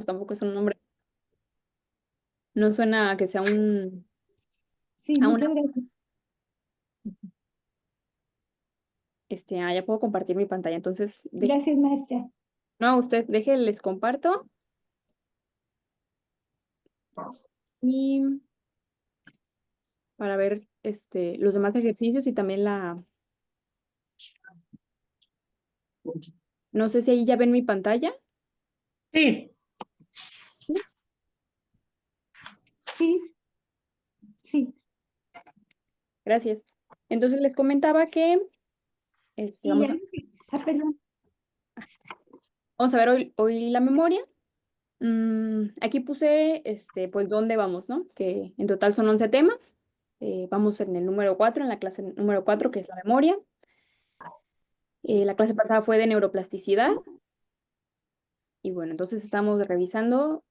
tampoco es un nombre, no suena a que sea Sí, a una, muchas gracias. ya puedo compartir mi pantalla, entonces, Gracias, maestra. no, usted, les comparto y para ver, los demás ejercicios y también no sé si ahí ya ven mi pantalla. Sí, ¿Sí? Sí, sí. Gracias. Entonces les comentaba que, Y ya. Perdón. vamos a ver hoy la memoria. Aquí puse, pues, dónde vamos, ¿no? Que en total son 11 temas. Vamos en el número 4, en la clase número 4, que es la memoria. La clase pasada fue de neuroplasticidad. Y bueno, entonces estamos revisando,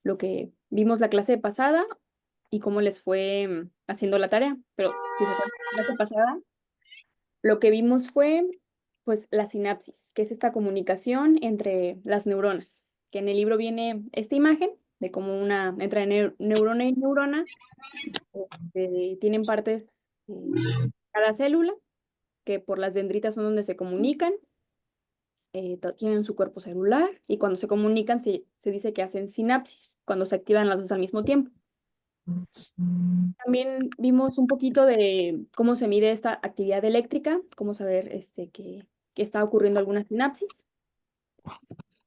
lo que vimos la clase pasada y cómo les fue haciendo la tarea. Pero si se acuerdan, la clase pasada, lo que vimos fue, pues, la sinapsis, que es esta comunicación entre las neuronas, que en el libro viene esta imagen de cómo una entre neurona y neurona, tienen partes, cada célula, que por las dendritas son donde se comunican, tienen su cuerpo celular y cuando se comunican se dice que hacen sinapsis, cuando se activan las dos al mismo tiempo. También vimos un poquito de cómo se mide esta actividad eléctrica, cómo saber que está ocurriendo alguna sinapsis.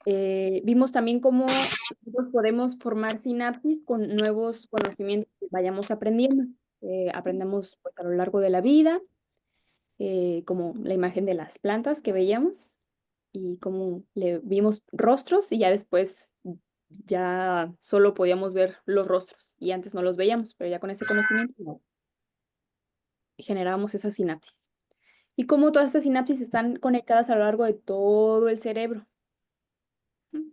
Vimos también cómo nosotros podemos formar sinapsis con nuevos conocimientos que vayamos aprendiendo. Aprendemos, pues, a lo largo de la vida, como la imagen de las plantas que veíamos y cómo le vimos rostros y ya después ya solo podíamos ver los rostros y antes no los veíamos, pero ya con ese conocimiento generábamos esa sinapsis. Y cómo todas estas sinapsis están conectadas a lo largo de todo el cerebro. ¿Mm?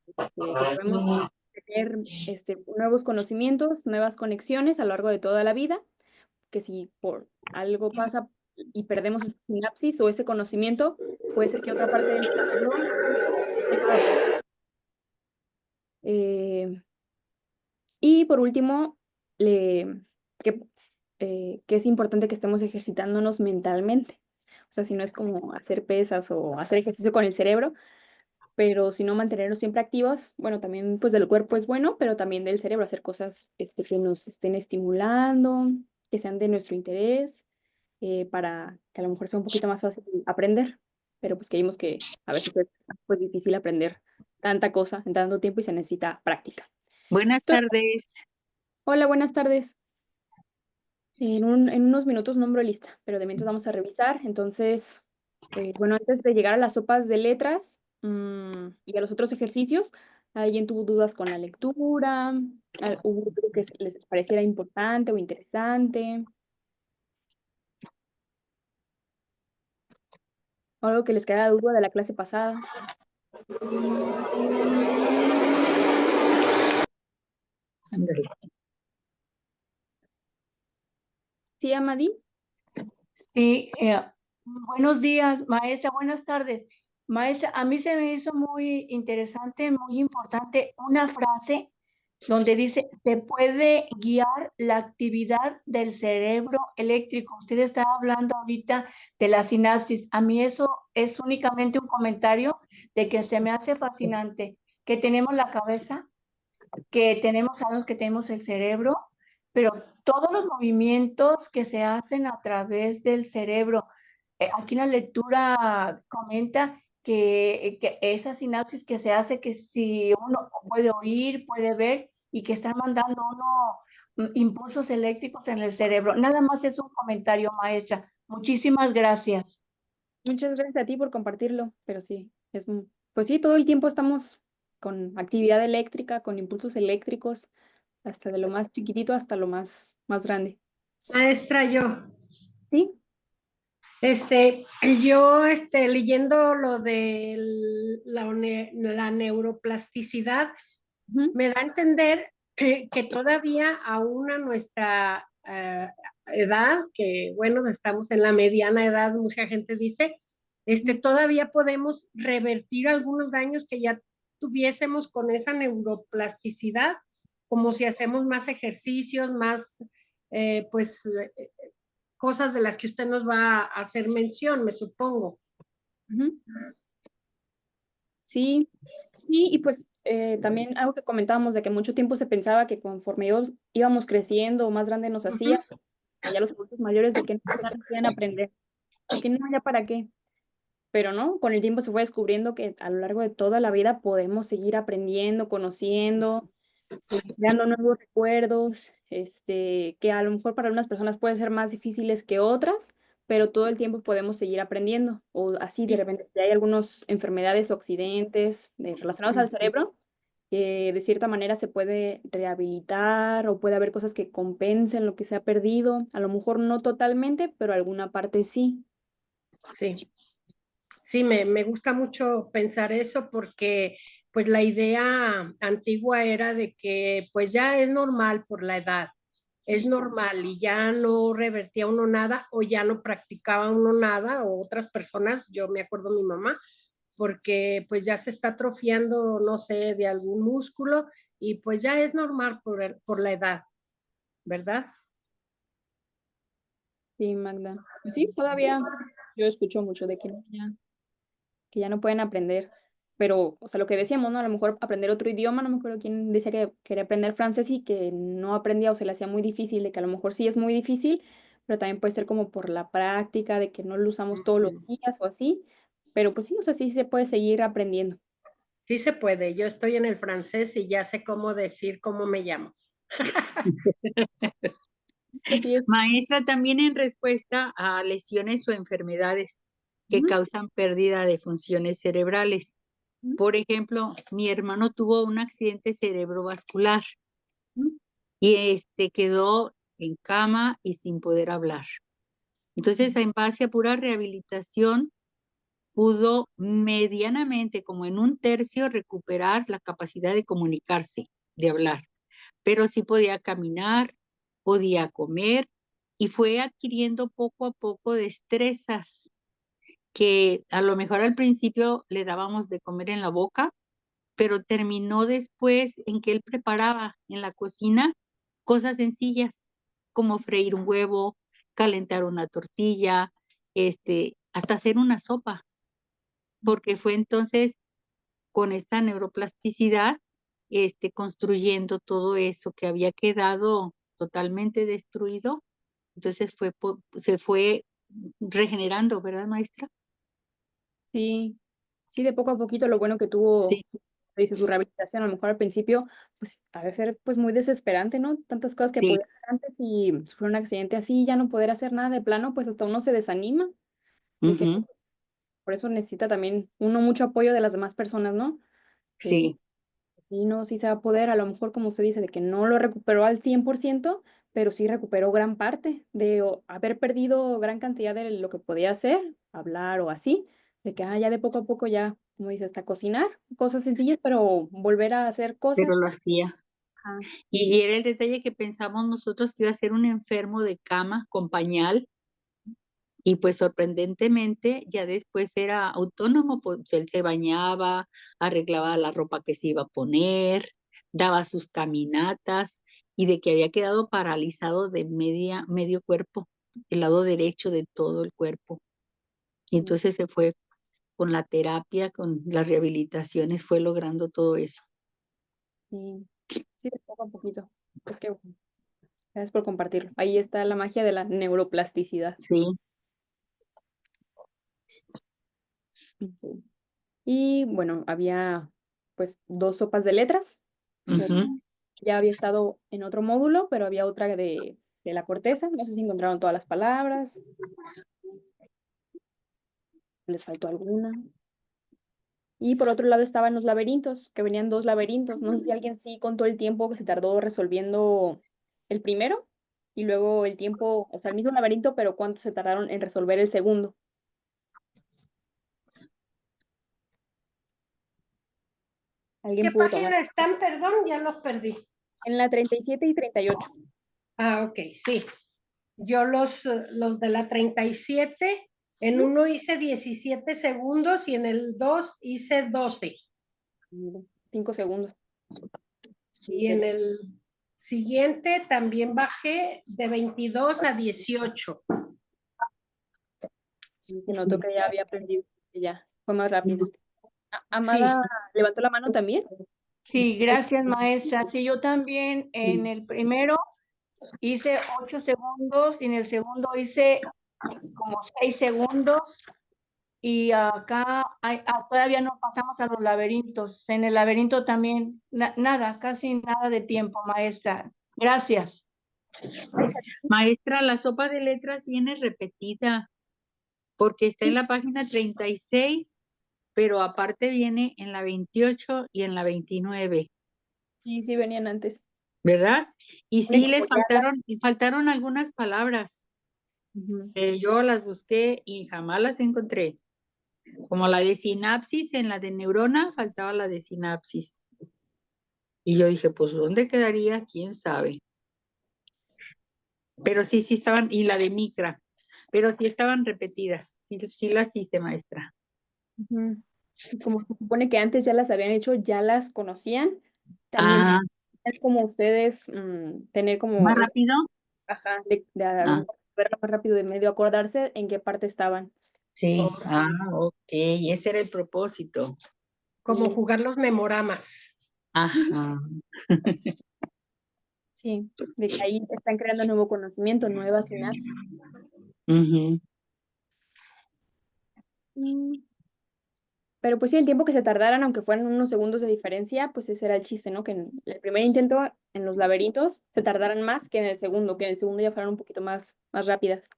Que podemos tener, nuevos conocimientos, nuevas conexiones a lo largo de toda la vida, que si por algo pasa y perdemos esa sinapsis o ese conocimiento, puede ser que otra parte del cerebro deje de operar. Eh, y por último, le, que, que es importante que estemos ejercitándonos mentalmente. O sea, si no es como hacer pesas o hacer ejercicio con el cerebro, pero si no mantenernos siempre activos, bueno, también pues del cuerpo es bueno, pero también del cerebro, hacer cosas, que nos estén estimulando, que sean de nuestro interés, para que a lo mejor sea un poquito más fácil aprender, pero pues que vimos que a veces es, pues, difícil aprender tanta cosa en tanto tiempo y se necesita práctica. buenas Entonces, tardes. hola, buenas tardes. En unos minutos nombro lista, pero de mientras vamos a revisar. Entonces, bueno, antes de llegar a las sopas de letras, y a los otros ejercicios, ¿alguien tuvo dudas con la lectura? ¿Hubo algo que les pareciera importante o interesante? ¿O algo que les quedara duda de la clase pasada? Ándale. ¿Sí, Amadi? Sí, buenos días, maestra, buenas tardes. Maestra, a mí se me hizo muy interesante, muy importante una frase donde dice, se puede guiar la actividad del cerebro eléctrico. Usted está hablando ahorita de la sinapsis. A mí eso es únicamente un comentario de que se me hace fascinante, que tenemos la cabeza, que tenemos, sabemos que tenemos el cerebro, pero todos los movimientos que se hacen a través del cerebro. Aquí la lectura comenta que esa sinapsis que se hace, que si uno puede oír, puede ver y que están mandando uno impulsos eléctricos en el cerebro. Nada más es un comentario, maestra. Muchísimas gracias. Muchas gracias a ti por compartirlo, pero sí, pues sí, todo el tiempo estamos con actividad eléctrica, con impulsos eléctricos, hasta de lo más chiquitito hasta lo más grande. Maestra, yo, ¿Sí? este, yo, leyendo lo de la neuroplasticidad, Ujú. me da a entender que todavía aún a nuestra edad, que bueno, estamos en la mediana edad, mucha gente dice, todavía podemos revertir algunos daños que ya tuviésemos con esa neuroplasticidad, como si hacemos más ejercicios, más, cosas de las que usted nos va a hacer mención, me supongo. Ujú. Sí, sí, y pues también algo que comentábamos de que mucho tiempo se pensaba que conforme íbamos creciendo o más grande nos hacía, ya los adultos mayores de que no ya no querían aprender, de que no, ya para qué. Pero no, con el tiempo se fue descubriendo que a lo largo de toda la vida podemos seguir aprendiendo, conociendo, creando nuevos recuerdos, que a lo mejor para algunas personas pueden ser más difíciles que otras, pero todo el tiempo podemos seguir aprendiendo. O así, de repente, si hay algunas enfermedades o accidentes relacionados al cerebro, que de cierta manera se puede rehabilitar o puede haber cosas que compensen lo que se ha perdido. A lo mejor no totalmente, pero alguna parte sí. Sí. Sí, me gusta mucho pensar eso porque pues la idea antigua era de que pues ya es normal por la edad, es normal y ya no revertía uno nada o ya no practicaba uno nada o otras personas, yo me acuerdo mi mamá, porque pues ya se está atrofiando, no sé, de algún músculo y pues ya es normal por la edad, ¿verdad? Sí, Magda. Sí, todavía yo escucho mucho de que ya no pueden aprender. Pero, o sea, lo que decíamos, ¿no? A lo mejor aprender otro idioma, no me acuerdo quién decía que quería aprender francés y que no aprendía o se le hacía muy difícil, de que a lo mejor sí es muy difícil, pero también puede ser como por la práctica, de que no lo usamos todos los días o así. Pero pues sí, o sea, sí se puede seguir aprendiendo. Sí se puede, yo estoy en el francés y ya sé cómo decir cómo me llamo. Así es. Maestra, también en respuesta a lesiones o enfermedades que Ujú, causan pérdida de funciones cerebrales. ujú, Por ejemplo, mi hermano tuvo un accidente cerebrovascular ujú. y quedó en cama y sin poder hablar. Entonces, en base a pura rehabilitación, pudo medianamente, como en un tercio, recuperar la capacidad de comunicarse, de hablar, pero sí podía caminar, podía comer y fue adquiriendo poco a poco destrezas que a lo mejor al principio le dábamos de comer en la boca, pero terminó después en que él preparaba en la cocina cosas sencillas como freír un huevo, calentar una tortilla, hasta hacer una sopa, porque fue entonces con esa neuroplasticidad, construyendo todo eso que había quedado totalmente destruido. Entonces se fue regenerando, ¿verdad, maestra? Sí, sí, de poco a poquito lo bueno que tuvo, Sí, dice, su rehabilitación, a lo mejor al principio, pues, ha de ser, pues, muy desesperante, ¿no? Tantas cosas que sí. podía hacer antes y si fuera un accidente así, ya no poder hacer nada de plano, pues, hasta uno se desanima, de que Ujú, por eso necesita también uno mucho apoyo de las demás personas, ¿no? Que sí, sí, no, sí se va a poder, a lo mejor, como usted dice, de que no lo recuperó al 100%, pero sí recuperó gran parte de haber perdido gran cantidad de lo que podía hacer, hablar o así, de que ya de poco a poco ya, como dice, hasta cocinar, cosas sencillas, pero volver a hacer cosas. pero lo hacía. Ajá, Y era el detalle que pensamos nosotros que iba a ser un enfermo de cama con pañal, y pues sorprendentemente ya después era autónomo, pues él se bañaba, arreglaba la ropa que se iba a poner, daba sus caminatas, y de que había quedado paralizado de medio cuerpo, el lado derecho de todo el cuerpo. Y sí, entonces se fue con la terapia, con las rehabilitaciones, fue logrando todo eso. sí, sí, de poco a poquito. Pues qué bueno. Gracias por compartirlo. Ahí está la magia de la neuroplasticidad. Sí. Ujú. Y bueno, había pues 2 sopas de letras. Ujú. Ya había estado en otro módulo, pero había otra de la corteza. No sé si encontraron todas las palabras, les faltó alguna. Y por otro lado estaban los laberintos, que venían 2 laberintos. No sé si alguien sí contó el tiempo que se tardó resolviendo el primero y luego el tiempo, o sea, el mismo laberinto, pero cuánto se tardaron en resolver el segundo. ¿Qué ¿Alguien pudo tomar? página están? Perdón, ya los perdí. En la 37 y 38. Ah, ok, sí. Yo los de la 37, en Ujú. uno hice 17 segundos y en el 2 hice 12. 5 segundos. Sí, en el siguiente también bajé de 22 a 18. Y se notó que ya había aprendido, que ya fue más rápido. Sí. Amada levantó la mano también. Sí, gracias, maestra. Sí, yo también en el primero hice 8 segundos y en el segundo hice como 6 segundos. Y acá todavía no pasamos a los laberintos. En el laberinto también, nada, casi nada de tiempo, maestra. Gracias. Maestra, la sopa de letras viene repetida porque está en la página 36, pero aparte viene en la 28 y en la 29, Sí, sí venían antes. ¿verdad? Y Pone sí les como ya faltaron algunas palabras. Ujú. Yo las busqué y jamás las encontré. Como la de sinapsis, en la de neurona faltaba la de sinapsis. Y yo dije, pues, ¿dónde quedaría? ¿Quién sabe? Pero sí estaban, y la de micra, pero sí estaban repetidas. Sí las hice, maestra. Ujú. Y como se supone que antes ya las habían hecho, ya las conocían, también Ah, es como ustedes tener como, ¿más rápido? ajá, de a lo Ah, mejor verlo más rápido, de medio acordarse en qué parte estaban. sí. Oh, sí. Ok, ese era el propósito. Como Sí. jugar los memoramas. Ajá. Sí, de que ahí están creando nuevo conocimiento, nuevas sinapsis. Ujú. Mm, Pero pues sí, el tiempo que se tardaran, aunque fueran unos segundos de diferencia, pues ese era el chiste, ¿no? Que en el primer intento, en los laberintos, se tardaran más que en el segundo ya fueran un poquito más rápidas.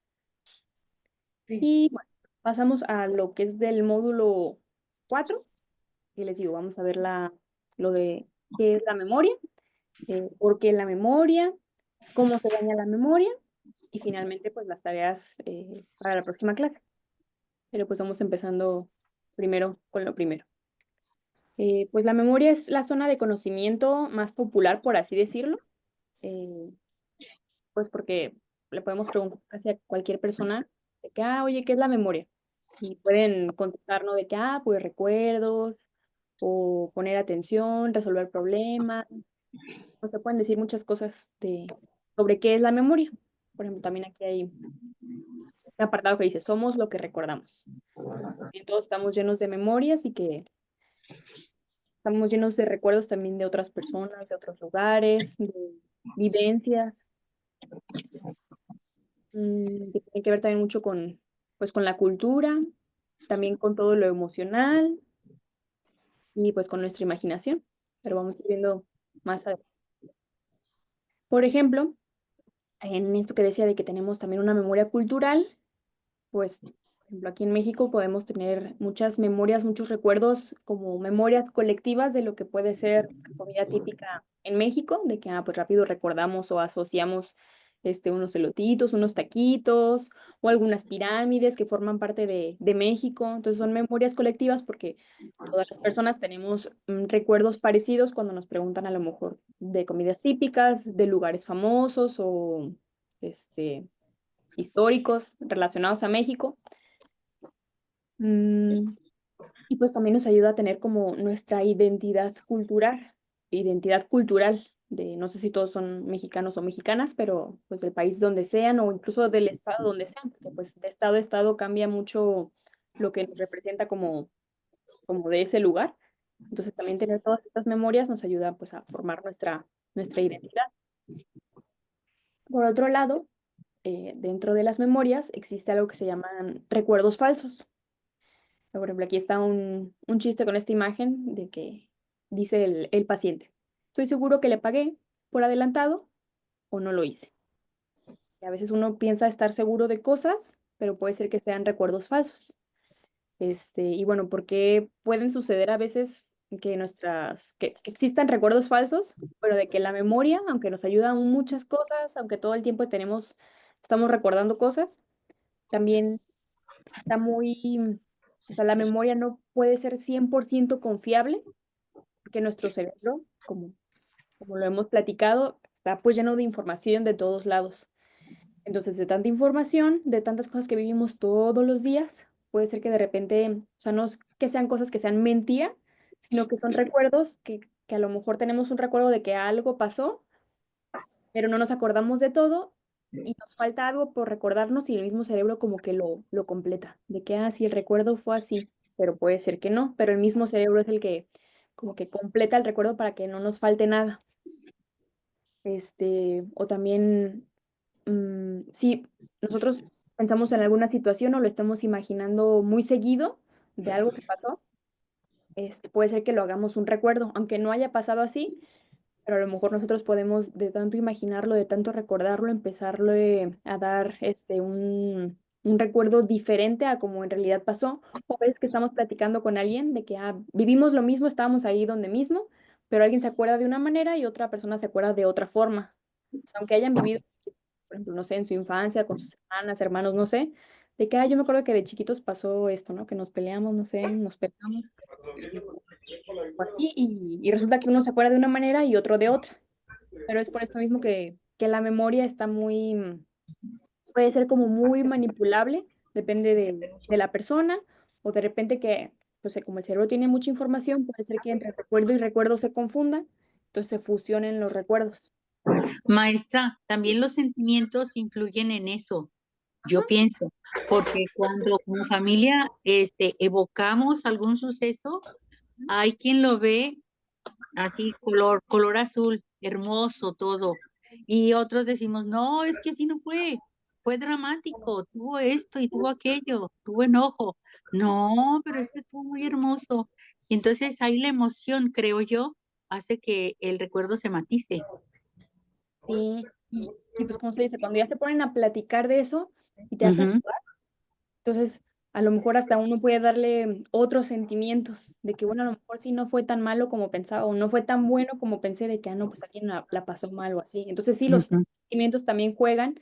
Sí. Y bueno, pasamos a lo que es del módulo 4, y les digo, vamos a ver lo de qué es la memoria, por qué la memoria, cómo se daña la memoria, y finalmente pues las tareas para la próxima clase. Pero pues vamos empezando primero con lo primero. Pues la memoria es la zona de conocimiento más popular, por así decirlo, eh, pues porque le podemos preguntar casi a cualquier persona de que, oye, ¿qué es la memoria? Y pueden contestarnos de que, pues recuerdos, o poner atención, resolver problemas, o se pueden decir muchas cosas sobre qué es la memoria. Por ejemplo, también aquí hay un apartado que dice, somos lo que recordamos. Y todos estamos llenos de memorias y que estamos llenos de recuerdos también de otras personas, de otros lugares, de vivencias, que tiene que ver también mucho pues, con la cultura, también con todo lo emocional y pues con nuestra imaginación. Pero vamos a ir viendo más adelante. Por ejemplo, en esto que decía de que tenemos también una memoria cultural, pues, por ejemplo, aquí en México podemos tener muchas memorias, muchos recuerdos como memorias colectivas de lo que puede ser comida típica en México, de que, pues rápido recordamos o asociamos unos elotitos, unos taquitos o algunas pirámides que forman parte de México. Entonces son memorias colectivas porque todas las personas tenemos recuerdos parecidos cuando nos preguntan a lo mejor de comidas típicas, de lugares famosos o este, históricos relacionados a México. Mm, y pues también nos ayuda a tener como nuestra identidad cultural de, no sé si todos son mexicanos o mexicanas, pero pues del país donde sean o incluso del estado donde sean, porque pues de estado a estado cambia mucho lo que nos representa como de ese lugar. Entonces también tener todas estas memorias nos ayuda pues a formar nuestra identidad. Por otro lado, dentro de las memorias existe algo que se llaman recuerdos falsos. Por ejemplo, aquí está un chiste con esta imagen de que dice el paciente, estoy seguro que le pagué por adelantado o no lo hice. Y a veces uno piensa estar seguro de cosas, pero puede ser que sean recuerdos falsos. Y bueno, porque pueden suceder a veces que existan recuerdos falsos, pero de que la memoria, aunque nos ayuda en muchas cosas, aunque todo el tiempo estamos recordando cosas, también está o sea, la memoria no puede ser 100% confiable, porque nuestro cerebro, como lo hemos platicado, está pues lleno de información de todos lados. Entonces, de tanta información, de tantas cosas que vivimos todos los días, puede ser que de repente, o sea, no es que sean cosas que sean mentira, sino que son recuerdos que a lo mejor tenemos un recuerdo de que algo pasó, pero no nos acordamos de todo y nos falta algo por recordarnos y el mismo cerebro como que lo completa, de que, ah, sí, el recuerdo fue así, pero puede ser que no, pero el mismo cerebro es el que como que completa el recuerdo para que no nos falte nada. O también, si nosotros pensamos en alguna situación o lo estamos imaginando muy seguido de algo que pasó, puede ser que lo hagamos un recuerdo, aunque no haya pasado así, pero a lo mejor nosotros podemos de tanto imaginarlo, de tanto recordarlo, empezarle a dar un recuerdo diferente a como en realidad pasó. O ves que estamos platicando con alguien de que vivimos lo mismo, estábamos ahí donde mismo, pero alguien se acuerda de una manera y otra persona se acuerda de otra forma. O sea, aunque hayan vivido, por ejemplo, no sé, en su infancia, con sus hermanas, hermanos, no sé, de que, yo me acuerdo que de chiquitos pasó esto, ¿no? Que nos peleamos, no sé, nos pegamos o así, y resulta que uno se acuerda de una manera y otro de otra. Pero es por esto mismo que la memoria está puede ser como muy manipulable, depende de la persona, o de repente que, no sé, como el cerebro tiene mucha información, puede ser que entre recuerdo y recuerdo se confunda, entonces se fusionen los recuerdos. Maestra, también los sentimientos influyen en eso, yo pienso, porque cuando como familia evocamos algún suceso, hay quien lo ve así color azul, hermoso todo. Y otros decimos, no, es que así no fue dramático, tuvo esto y tuvo aquello, tuvo enojo. No, pero es que estuvo muy hermoso. Y entonces ahí la emoción, creo yo, hace que el recuerdo se matice. Sí, y pues como se dice, cuando ya se ponen a platicar de eso y te hacen. Ujú, Entonces, a lo mejor hasta uno puede darle otros sentimientos de que, bueno, a lo mejor sí no fue tan malo como pensaba o no fue tan bueno como pensé de que, no, pues alguien la pasó mal o así. Entonces, sí, los ujú. sentimientos también juegan,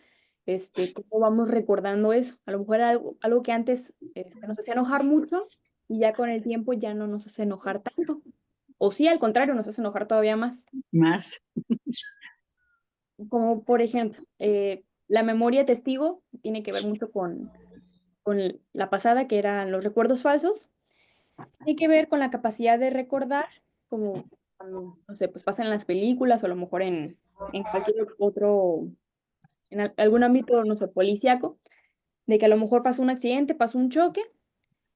cómo vamos recordando eso. A lo mejor era algo que antes nos hacía enojar mucho y ya con el tiempo ya no nos hace enojar tanto. O sí, al contrario, nos hace enojar todavía más. Más. Como por ejemplo, la memoria testigo tiene que ver mucho con la pasada, que eran los recuerdos falsos. Tiene que ver con la capacidad de recordar, como cuando, no sé, pues pasa en las películas o a lo mejor en cualquier otro, en algún ámbito, no sé, policíaco, de que a lo mejor pasó un accidente, pasó un choque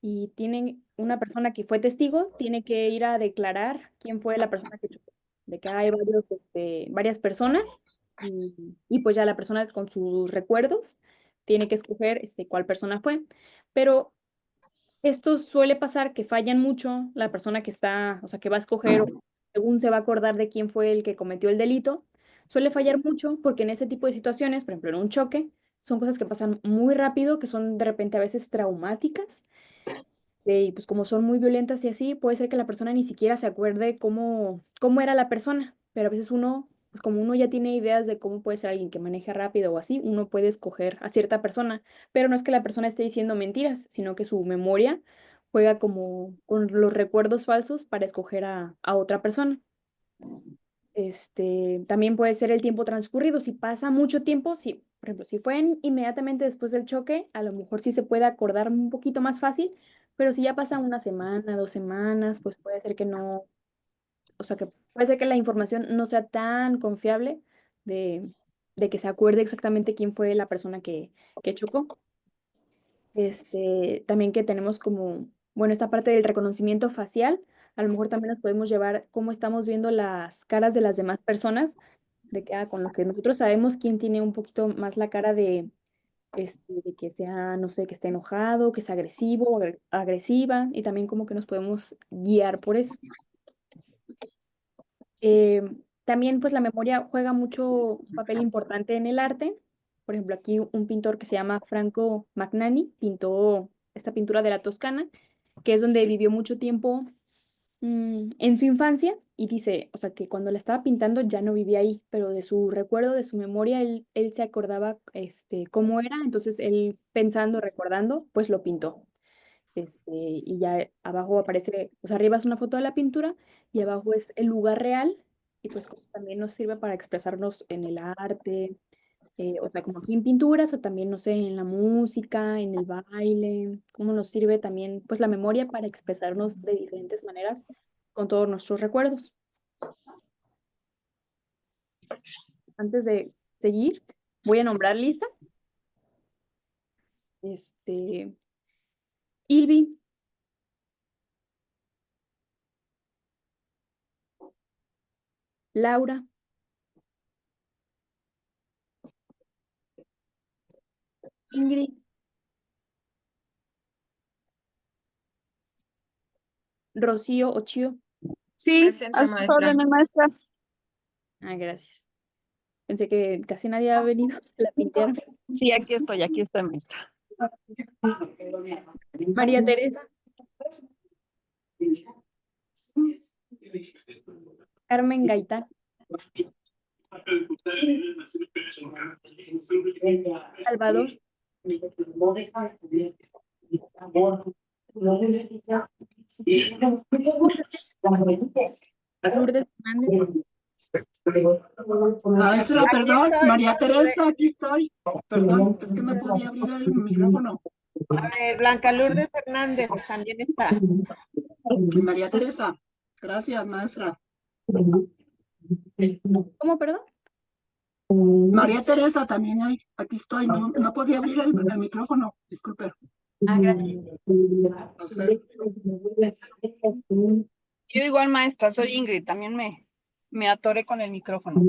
y tienen una persona que fue testigo, tiene que ir a declarar quién fue la persona que chocó. De que hay varias personas y pues ya la persona con sus recuerdos tiene que escoger cuál persona fue. Pero esto suele pasar que fallan mucho la persona que está, o sea, que va a escoger o según se va a acordar de quién fue el que cometió el delito. Suele fallar mucho porque en ese tipo de situaciones, por ejemplo, en un choque, son cosas que pasan muy rápido, que son de repente a veces traumáticas. Y pues como son muy violentas y así, puede ser que la persona ni siquiera se acuerde cómo era la persona, pero a veces uno, pues como uno ya tiene ideas de cómo puede ser alguien que maneje rápido o así, uno puede escoger a cierta persona, pero no es que la persona esté diciendo mentiras, sino que su memoria juega como con los recuerdos falsos para escoger a otra persona. También puede ser el tiempo transcurrido. Si pasa mucho tiempo, si, por ejemplo, si fue inmediatamente después del choque, a lo mejor sí se puede acordar un poquito más fácil, pero si ya pasa una semana, 2 semanas, pues puede ser que no, o sea, que puede ser que la información no sea tan confiable de, de que se acuerde exactamente quién fue la persona que chocó. También que tenemos como, bueno, esta parte del reconocimiento facial, a lo mejor también nos podemos llevar cómo estamos viendo las caras de las demás personas, de que con lo que nosotros sabemos quién tiene un poquito más la cara de que sea, no sé, que esté enojado, que sea agresivo o agresiva, y también como que nos podemos guiar por eso. Eh, También pues la memoria juega mucho un papel importante en el arte. Por ejemplo, aquí un pintor que se llama Franco Magnani pintó esta pintura de la Toscana, que es donde vivió mucho tiempo en su infancia y dice, o sea, que cuando la estaba pintando ya no vivía ahí, pero de su recuerdo, de su memoria, él se acordaba cómo era, entonces él pensando, recordando, pues lo pintó. Y ya abajo aparece, pues arriba es una foto de la pintura y abajo es el lugar real y pues como también nos sirve para expresarnos en el arte, o sea, como aquí en pinturas o también, no sé, en la música, en el baile, cómo nos sirve también pues la memoria para expresarnos de diferentes maneras con todos nuestros recuerdos. Antes de seguir, voy a nombrar lista. Ilvi. Laura. Ingrid. Rocío Ochio. Sí, Presente, a sus maestra. órdenes, maestra. Ah, gracias. Pensé que casi nadie ha venido, se la pintearon. Sí, aquí estoy, maestra. María Teresa. Carmen Gaitán. Salvador. Lourdes Hernández. Maestra, perdón, estoy, María Teresa, aquí estoy. Perdón, es que no podía abrir el micrófono. Blanca Lourdes Hernández también está. María Teresa, gracias, maestra. ¿Cómo, perdón? María Teresa, también aquí estoy. No podía abrir el micrófono, disculpe. Ah, gracias. A usted. Yo igual, maestra, soy Ingrid, también me atoré con el micrófono.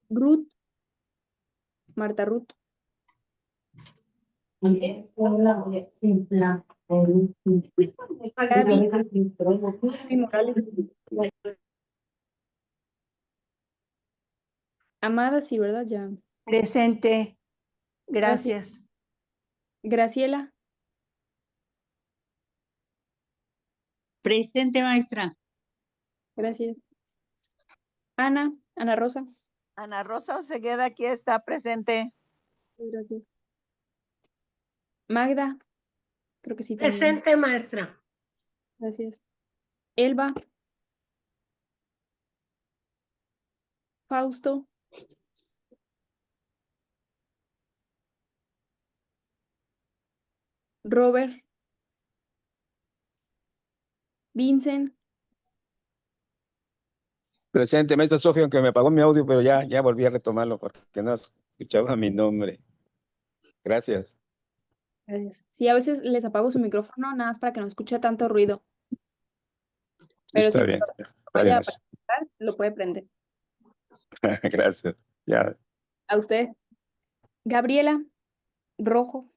Ruth. Marta Ruth. Gaby Morales. Amada, sí, ¿verdad? Ya. Presente. Gracias. Graciela. Presente, maestra. Gracias. Ana Rosa. Ana Rosa Osegueda aquí está presente. Gracias. Magda. Creo que sí también. Presente, maestra. Gracias. Elba. Fausto. Robert. Vincent. Presente, maestra Sofía, aunque me apagó mi audio, pero ya volví a retomarlo porque no escuchaba mi nombre. Gracias. Gracias. Sí, a veces les apago su micrófono nada más para que no escuche tanto ruido. Pero Está si bien. cuando Está vaya bien, a maestra. participar, lo puede prender. Gracias. Ya. A usted. Gabriela Rojo.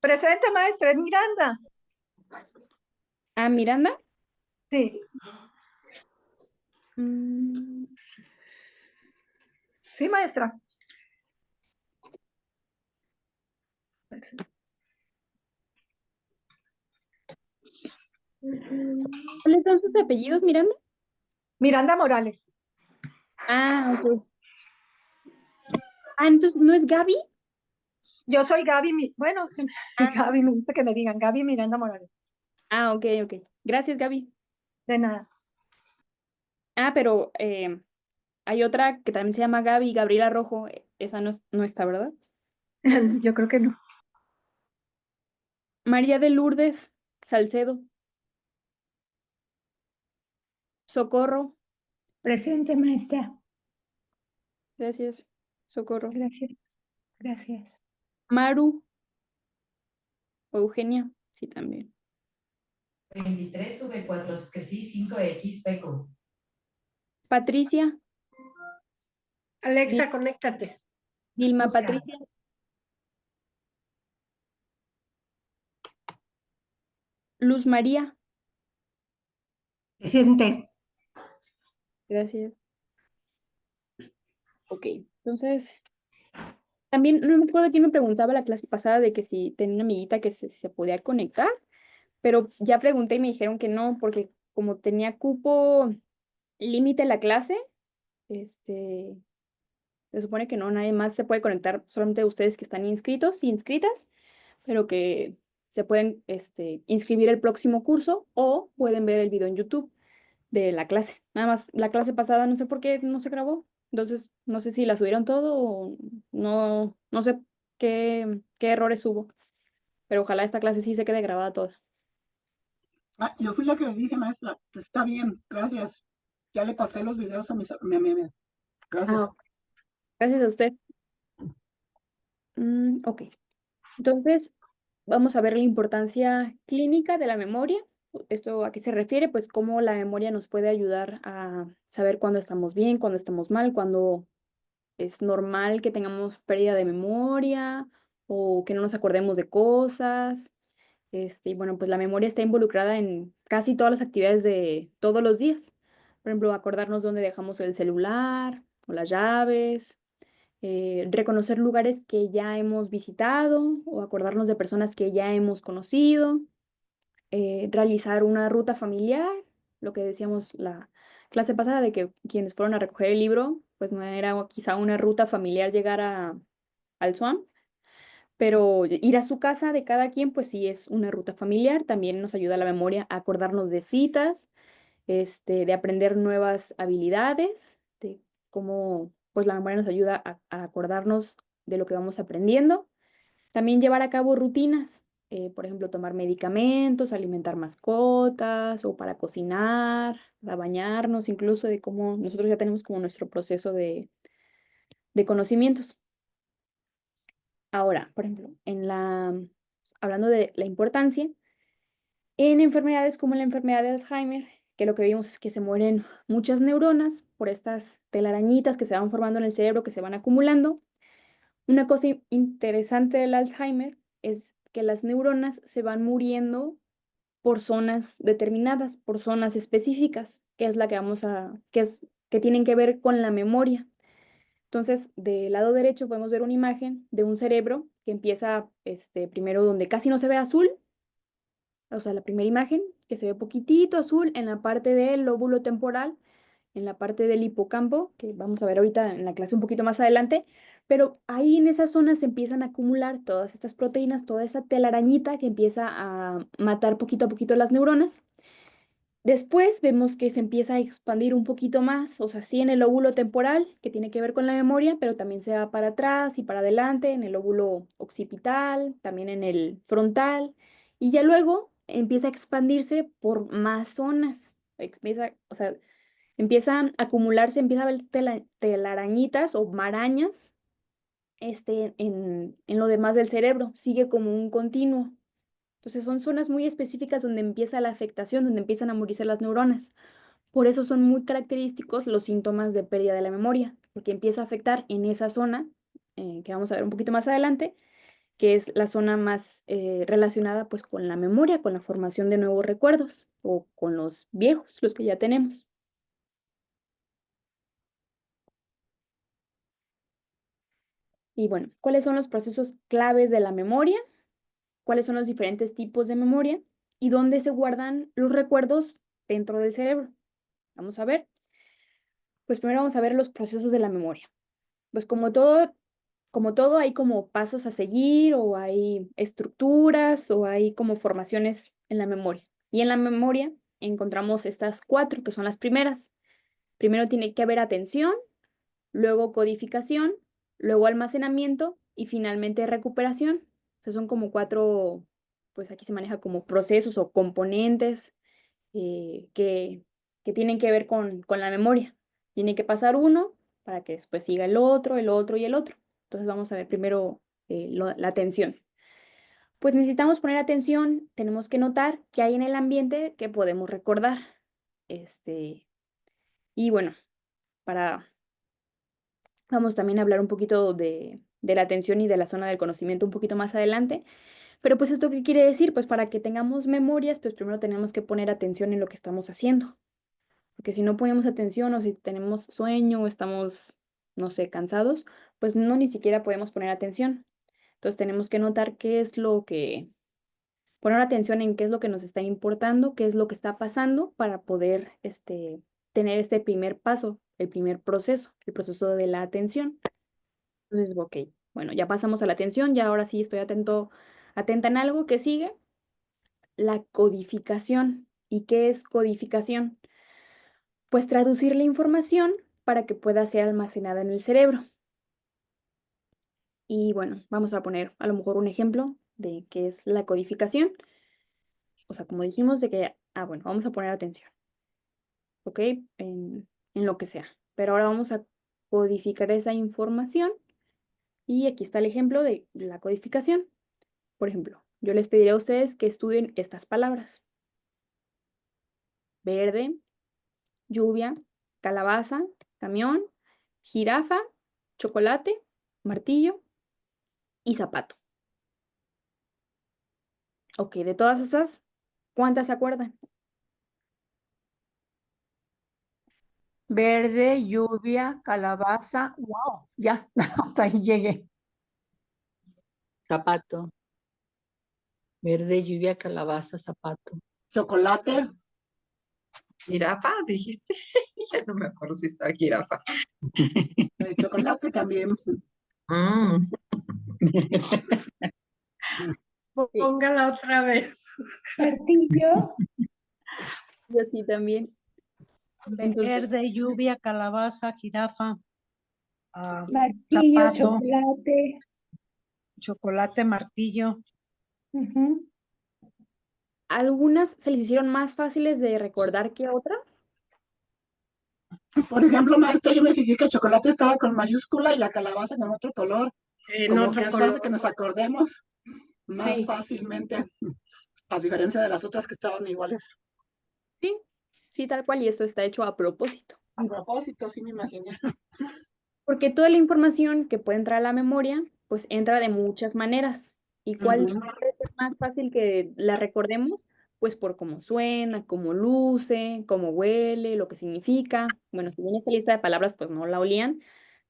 Presente, maestra, es Miranda. Ah, Miranda. Sí, Mm, sí, maestra. ¿Cuáles son sus apellidos, Miranda? Miranda Morales. Ah, ok. Ah, entonces, ¿no es Gaby? Yo soy Gaby, bueno, sí, Gaby, me gusta que me digan Gaby Miranda Morales. Ah, ok. Gracias, Gaby. De nada. Ah, pero hay otra que también se llama Gaby, Gabriela Rojo. Esa no está, ¿verdad? Yo creo que no. María de Lourdes Salcedo. Socorro. Presente, maestra. Gracias. Socorro. Gracias. Gracias. Maru. O Eugenia. Sí, también. 23 sube 4, que sí, 5X, Peco. Patricia. Alexa, conéctate. Vilma Busca. Patricia. Luz María. Presente. Gracias. Ok, entonces, también no me acuerdo quién me preguntaba la clase pasada de que si tenía una amiguita que se podía conectar, pero ya pregunté y me dijeron que no, porque como tenía cupo límite la clase, se supone que no, nadie más se puede conectar, solamente ustedes que están inscritos y inscritas, pero que se pueden inscribir el próximo curso o pueden ver el video en YouTube. de la clase. Nada más la clase pasada no sé por qué no se grabó. Entonces, no sé si la subieron todo o no sé qué errores hubo. Pero ojalá esta clase sí se quede grabada toda. Ah, yo fui la que le dije, maestra, está bien, gracias. Ya le pasé los videos a mi. Gracias. Ah, gracias a usted. Ok. Entonces, vamos a ver la importancia clínica de la memoria. ¿Esto a qué se refiere? Pues cómo la memoria nos puede ayudar a saber cuándo estamos bien, cuándo estamos mal, cuándo es normal que tengamos pérdida de memoria o que no nos acordemos de cosas. Y bueno, pues la memoria está involucrada en casi todas las actividades de todos los días. Por ejemplo, acordarnos dónde dejamos el celular o las llaves, reconocer lugares que ya hemos visitado o acordarnos de personas que ya hemos conocido, realizar una ruta familiar, lo que decíamos la clase pasada de que quienes fueron a recoger el libro, pues no era quizá una ruta familiar llegar al SWAM, pero ir a su casa de cada quien, pues sí es una ruta familiar. También nos ayuda a la memoria a acordarnos de citas, de aprender nuevas habilidades, de cómo pues la memoria nos ayuda a acordarnos de lo que vamos aprendiendo. También llevar a cabo rutinas, por ejemplo, tomar medicamentos, alimentar mascotas o para cocinar, para bañarnos, incluso de cómo nosotros ya tenemos como nuestro proceso de conocimientos. Ahora, por ejemplo, hablando de la importancia, en enfermedades como la enfermedad de Alzheimer, que lo que vimos es que se mueren muchas neuronas por estas telarañitas que se van formando en el cerebro, que se van acumulando. Una cosa interesante del Alzheimer es que las neuronas se van muriendo por zonas determinadas, por zonas específicas, que es la que que tienen que ver con la memoria. Entonces, del lado derecho podemos ver una imagen de un cerebro que empieza primero donde casi no se ve azul, o sea, la primera imagen, que se ve poquitito azul en la parte del lóbulo temporal, en la parte del hipocampo, que vamos a ver ahorita en la clase un poquito más adelante, pero ahí en esa zona se empiezan a acumular todas estas proteínas, toda esa telarañita que empieza a matar poquito a poquito las neuronas. Después vemos que se empieza a expandir un poquito más, o sea, sí en el lóbulo temporal, que tiene que ver con la memoria, pero también se va para atrás y para adelante, en el lóbulo occipital, también en el frontal, y ya luego empieza a expandirse por más zonas. O sea, empieza a acumularse, empieza a haber telarañitas o marañas en lo demás del cerebro, sigue como un continuo. Entonces son zonas muy específicas donde empieza la afectación, donde empiezan a morirse las neuronas. Por eso son muy característicos los síntomas de pérdida de la memoria, porque empieza a afectar en esa zona, que vamos a ver un poquito más adelante, que es la zona más relacionada pues con la memoria, con la formación de nuevos recuerdos o con los viejos, los que ya tenemos. Y bueno, ¿cuáles son los procesos claves de la memoria? ¿Cuáles son los diferentes tipos de memoria? ¿Y dónde se guardan los recuerdos dentro del cerebro? Vamos a ver. Pues primero vamos a ver los procesos de la memoria. Pues como todo hay como pasos a seguir o hay estructuras o hay como formaciones en la memoria. Y en la memoria encontramos estas cuatro que son las primeras. Primero tiene que haber atención, luego codificación, luego almacenamiento y finalmente recuperación. O sea, son como cuatro, pues aquí se maneja como procesos o componentes que tienen que ver con la memoria. Tiene que pasar uno para que después siga el otro y el otro. Entonces vamos a ver primero la atención. Pues necesitamos poner atención, tenemos que notar qué hay en el ambiente que podemos recordar. Y bueno, para vamos también a hablar un poquito de la atención y de la zona del conocimiento un poquito más adelante. Pero pues esto qué quiere decir, pues para que tengamos memorias, pues primero tenemos que poner atención en lo que estamos haciendo. Porque si no ponemos atención o si tenemos sueño o estamos, no sé, cansados, pues no ni siquiera podemos poner atención. Entonces tenemos que notar poner atención en qué es lo que nos está importando, qué es lo que está pasando para poder tener este primer paso, el primer proceso, el proceso de la atención. Entonces, ok, bueno, ya pasamos a la atención, ya ahora sí estoy atenta en algo que sigue, la codificación. ¿Y qué es codificación? pues traducir la información para que pueda ser almacenada en el cerebro. Y bueno, vamos a poner a lo mejor un ejemplo de qué es la codificación. O sea, como dijimos, de que, bueno, vamos a poner atención, ¿ok? En lo que sea. Pero ahora vamos a codificar esa información. Y aquí está el ejemplo de la codificación. Por ejemplo, yo les pediré a ustedes que estudien estas palabras. Verde, lluvia, calabaza, camión, jirafa, chocolate, martillo y zapato. Ok, de todas esas, ¿cuántas se acuerdan? Verde, lluvia, calabaza. Wow, ya, hasta ahí llegué. Zapato. Verde, lluvia, calabaza, zapato. Chocolate, Jirafa, dijiste. Ya no me acuerdo si estaba jirafa. chocolate también. Mm. Póngala otra vez. Martillo, Yo sí también. Entonces, Verde, lluvia, calabaza, jirafa, martillo, zapato, chocolate. chocolate, martillo. Ujú. algunas se les hicieron más fáciles de recordar que otras. Por ejemplo, maestra, yo me fijé que el chocolate estaba con mayúscula y la calabaza con otro color. En Como otro que eso color. hace que nos acordemos más Sí. fácilmente, a diferencia de las otras que estaban iguales. Sí, sí, tal cual. Y esto está hecho a propósito. A propósito, sí me imaginé. Porque toda la información que puede entrar a la memoria, pues entra de muchas maneras. ¿Y cuál Ujú. puede ser más fácil que la recordemos? Pues por cómo suena, cómo luce, cómo huele, lo que significa. Bueno, si bien esta lista de palabras pues no la olían,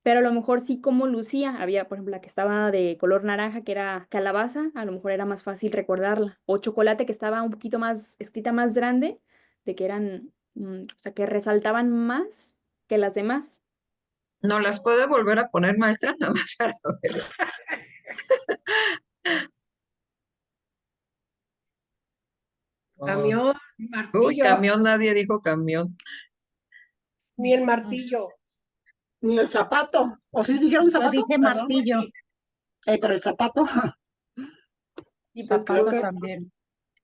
pero a lo mejor sí cómo lucía. Había, por ejemplo, la que estaba de color naranja, que era calabaza, a lo mejor era más fácil recordarla. O chocolate, que estaba un poquito más, escrita más grande, de que eran, o sea, que resaltaban más que las demás. ¿No las puede volver a poner, maestra? Nada más para ver. Camión, Uy, martillo, camión, nadie dijo camión. ni el martillo. Ni el zapato. ¿O sí dijeron Yo zapato? dije Perdón. martillo, Pero el zapato, Y pues creo zapato que también.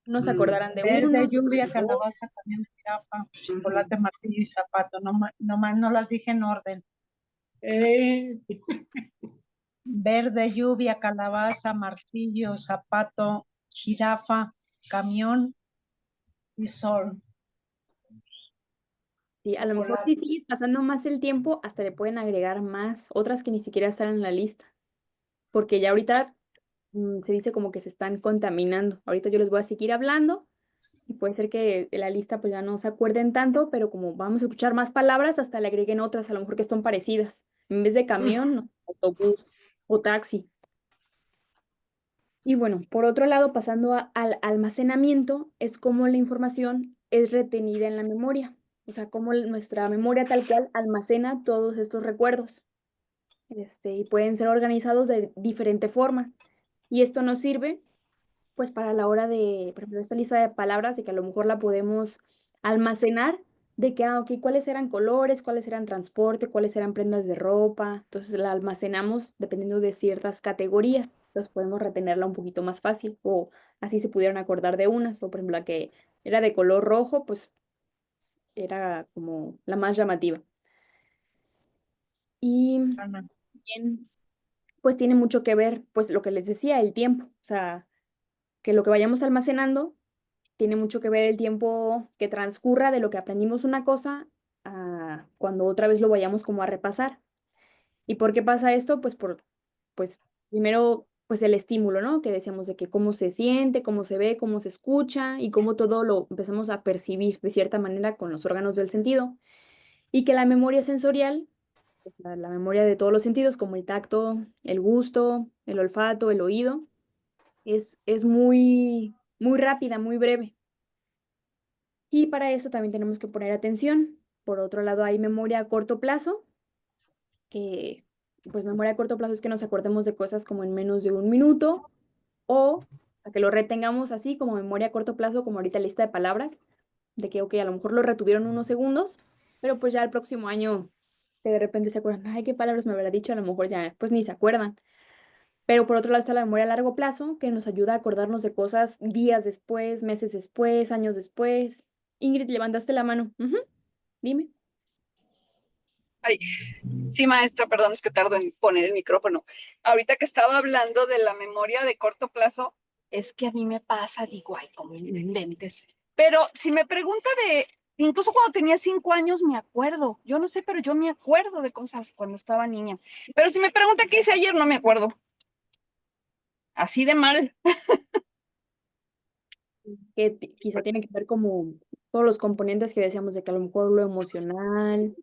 no se mm, acordarán de Verde, uno. lluvia, calabaza, camión, jirafa, chocolate, martillo y zapato. Nomás no las dije en orden. Verde, lluvia, calabaza, martillo, zapato, jirafa, camión y sol. Sí, a lo mejor sí sigue pasando más el tiempo, hasta le pueden agregar más, otras que ni siquiera están en la lista, porque ya ahorita se dice como que se están contaminando. Ahorita yo les voy a seguir hablando y puede ser que la lista pues ya no se acuerden tanto, pero como vamos a escuchar más palabras, hasta le agreguen otras, a lo mejor que son parecidas. En vez de camión, no, autobús o taxi. Y bueno, por otro lado, pasando al almacenamiento, es cómo la información es retenida en la memoria. O sea, cómo nuestra memoria tal cual almacena todos estos recuerdos. Y pueden ser organizados de diferente forma. Y esto nos sirve, pues, para la hora de, por ejemplo, esta lista de palabras, de que a lo mejor la podemos almacenar, de que, ok, cuáles eran colores, cuáles eran transporte, cuáles eran prendas de ropa. Entonces la almacenamos dependiendo de ciertas categorías. Entonces podemos retenerla un poquito más fácil o así se pudieran acordar de unas. O por ejemplo, la que era de color rojo, pues era como la más llamativa. Y también, pues tiene mucho que ver, pues lo que les decía, el tiempo. O sea, que lo que vayamos almacenando tiene mucho que ver el tiempo que transcurra de lo que aprendimos una cosa a cuando otra vez lo vayamos como a repasar. ¿Y por qué pasa esto? Pues primero, pues el estímulo, ¿no? Que decíamos de que cómo se siente, cómo se ve, cómo se escucha y cómo todo lo empezamos a percibir de cierta manera con los órganos del sentido. Y que la memoria sensorial, pues, la memoria de todos los sentidos, como el tacto, el gusto, el olfato, el oído, es muy, muy rápida, muy breve. Y para eso también tenemos que poner atención. Por otro lado, hay memoria a corto plazo, que pues memoria a corto plazo es que nos acordemos de cosas como en menos de un minuto o a que lo retengamos así como memoria a corto plazo, como ahorita lista de palabras, de que, ok, a lo mejor lo retuvieron unos segundos, pero pues ya el próximo año que de repente se acuerdan, ay, qué palabras me habrá dicho, a lo mejor ya pues ni se acuerdan. Pero por otro lado está la memoria a largo plazo, que nos ayuda a acordarnos de cosas días después, meses después, años después. Ingrid, levantaste la mano. Ujú, dime. Ay, sí, maestra, perdón, es que tardo en poner el micrófono. Ahorita que estaba hablando de la memoria de corto plazo, es que a mí me pasa, digo, ay, como no inventes. Pero si me pregunta incluso cuando tenía 5 años, me acuerdo. Yo no sé, pero yo me acuerdo de cosas cuando estaba niña. Pero si me pregunta qué hice ayer, no me acuerdo. Así de mal. Que quizá tiene que ver como todos los componentes que decíamos de que a lo mejor lo emocional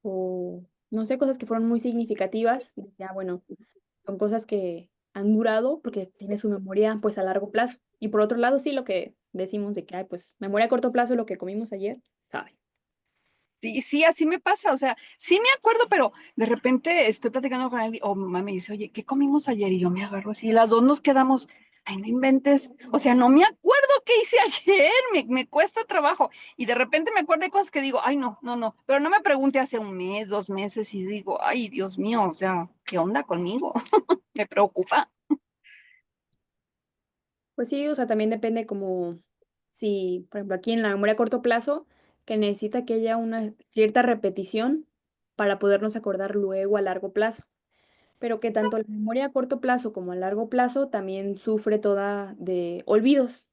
o no sé, cosas que fueron muy significativas. Y ya, bueno, son cosas que han durado porque tiene su memoria pues a largo plazo. Y por otro lado, sí, lo que decimos de que hay pues memoria a corto plazo, lo que comimos ayer, ¿sabe? Sí, sí, así me pasa, o sea, sí me acuerdo, pero de repente estoy platicando con alguien, o mamá me dice, oye, ¿qué comimos ayer? Y yo me agarro así, y las dos nos quedamos, ay, no inventes, o sea, no me acuerdo qué hice ayer, me cuesta trabajo, y de repente me acuerdo de cosas que digo, ay, no, no, no, pero no me pregunte hace un mes, 2 meses, y digo, ay, Dios mío, o sea, ¿qué onda conmigo? Me preocupa. Pues sí, o sea, también depende como si, por ejemplo, aquí en la memoria a corto plazo, que necesita que haya una cierta repetición para podernos acordar luego a largo plazo, pero que tanto la memoria a corto plazo como a largo plazo también sufre toda de olvidos,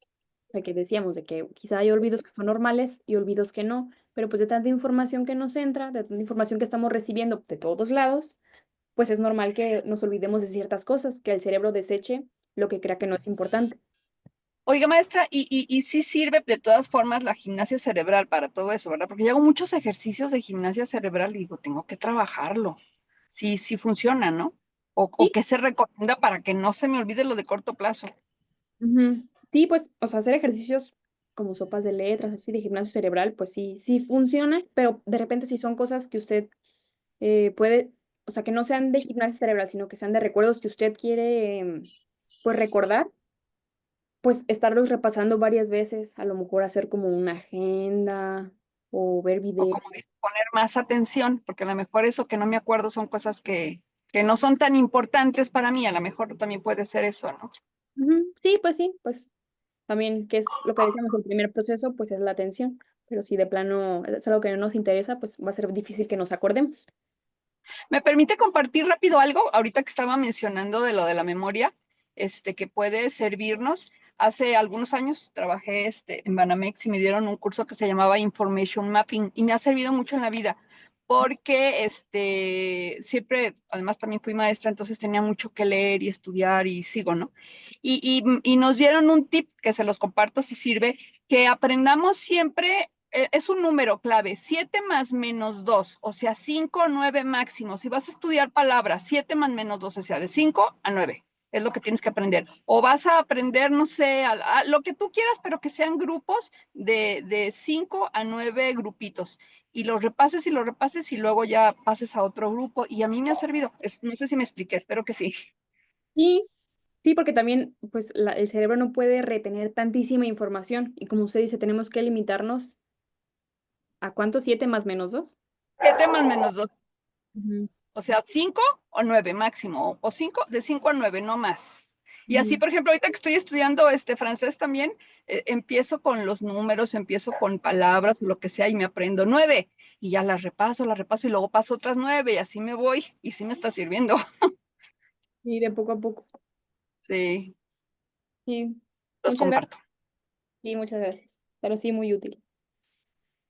o sea, que decíamos de que quizá hay olvidos que son normales y olvidos que no, pero pues de tanta información que nos entra, de tanta información que estamos recibiendo de todos lados, pues es normal que nos olvidemos de ciertas cosas, que el cerebro deseche lo que crea que no es importante. Oiga, maestra, y sí sirve de todas formas la gimnasia cerebral para todo eso, ¿verdad? Porque yo hago muchos ejercicios de gimnasia cerebral y digo, tengo que trabajarlo. Sí, sí funciona, ¿no? O Sí. qué se recomienda para que no se me olvide lo de corto plazo. Ujú. Sí, pues, o sea, hacer ejercicios como sopas de letras, así de gimnasio cerebral, pues sí, sí funciona, pero de repente si son cosas que usted puede, o sea, que no sean de gimnasio cerebral, sino que sean de recuerdos que usted quiere, pues, recordar, pues, estarlos repasando varias veces, a lo mejor hacer como una agenda o ver O videos. como dice, poner más atención, porque a lo mejor eso que no me acuerdo son cosas que no son tan importantes para mí, a lo mejor también puede ser eso, ¿no? Sí, pues también, que es lo que decíamos, el primer proceso, pues es la atención, pero si de plano es algo que no nos interesa, pues va a ser difícil que nos acordemos. ¿Me permite compartir rápido algo? Ahorita que estaba mencionando de lo de la memoria, que puede servirnos. Hace algunos años trabajé en Banamex y me dieron un curso que se llamaba Information Mapping y me ha servido mucho en la vida porque siempre, además también fui maestra, entonces tenía mucho que leer y estudiar y sigo, ¿no? Y nos dieron un tip que se los comparto si sirve, que aprendamos siempre es un número clave, 7 más menos 2, o sea, 5 o 9 máximo. Si vas a estudiar palabras, 7 más menos 2, o sea, de 5 a 9, es lo que tienes que aprender. O vas a aprender, no sé, lo que tú quieras, pero que sean grupos de 5 a 9 grupitos. Y los repases y luego ya pases a otro grupo. Y a mí me ha servido. No sé si me expliqué, espero que sí. Y sí, porque también pues el cerebro no puede retener tantísima información y como usted dice, tenemos que limitarnos a ¿cuánto? 7 más menos 2. 7 más menos 2. Ujú, O sea, 5 o 9 máximo, o 5, de 5 a 9, no más. Y así, ujú. por ejemplo, ahorita que estoy estudiando francés también, empiezo con los números, empiezo con palabras o lo que sea y me aprendo 9 y ya las repaso y luego paso otras 9 y así me voy y sí me está sirviendo. Y de poco a poco. Sí, Sí, los muchas gracias. comparto. Sí, muchas gracias. Pero sí, muy útil.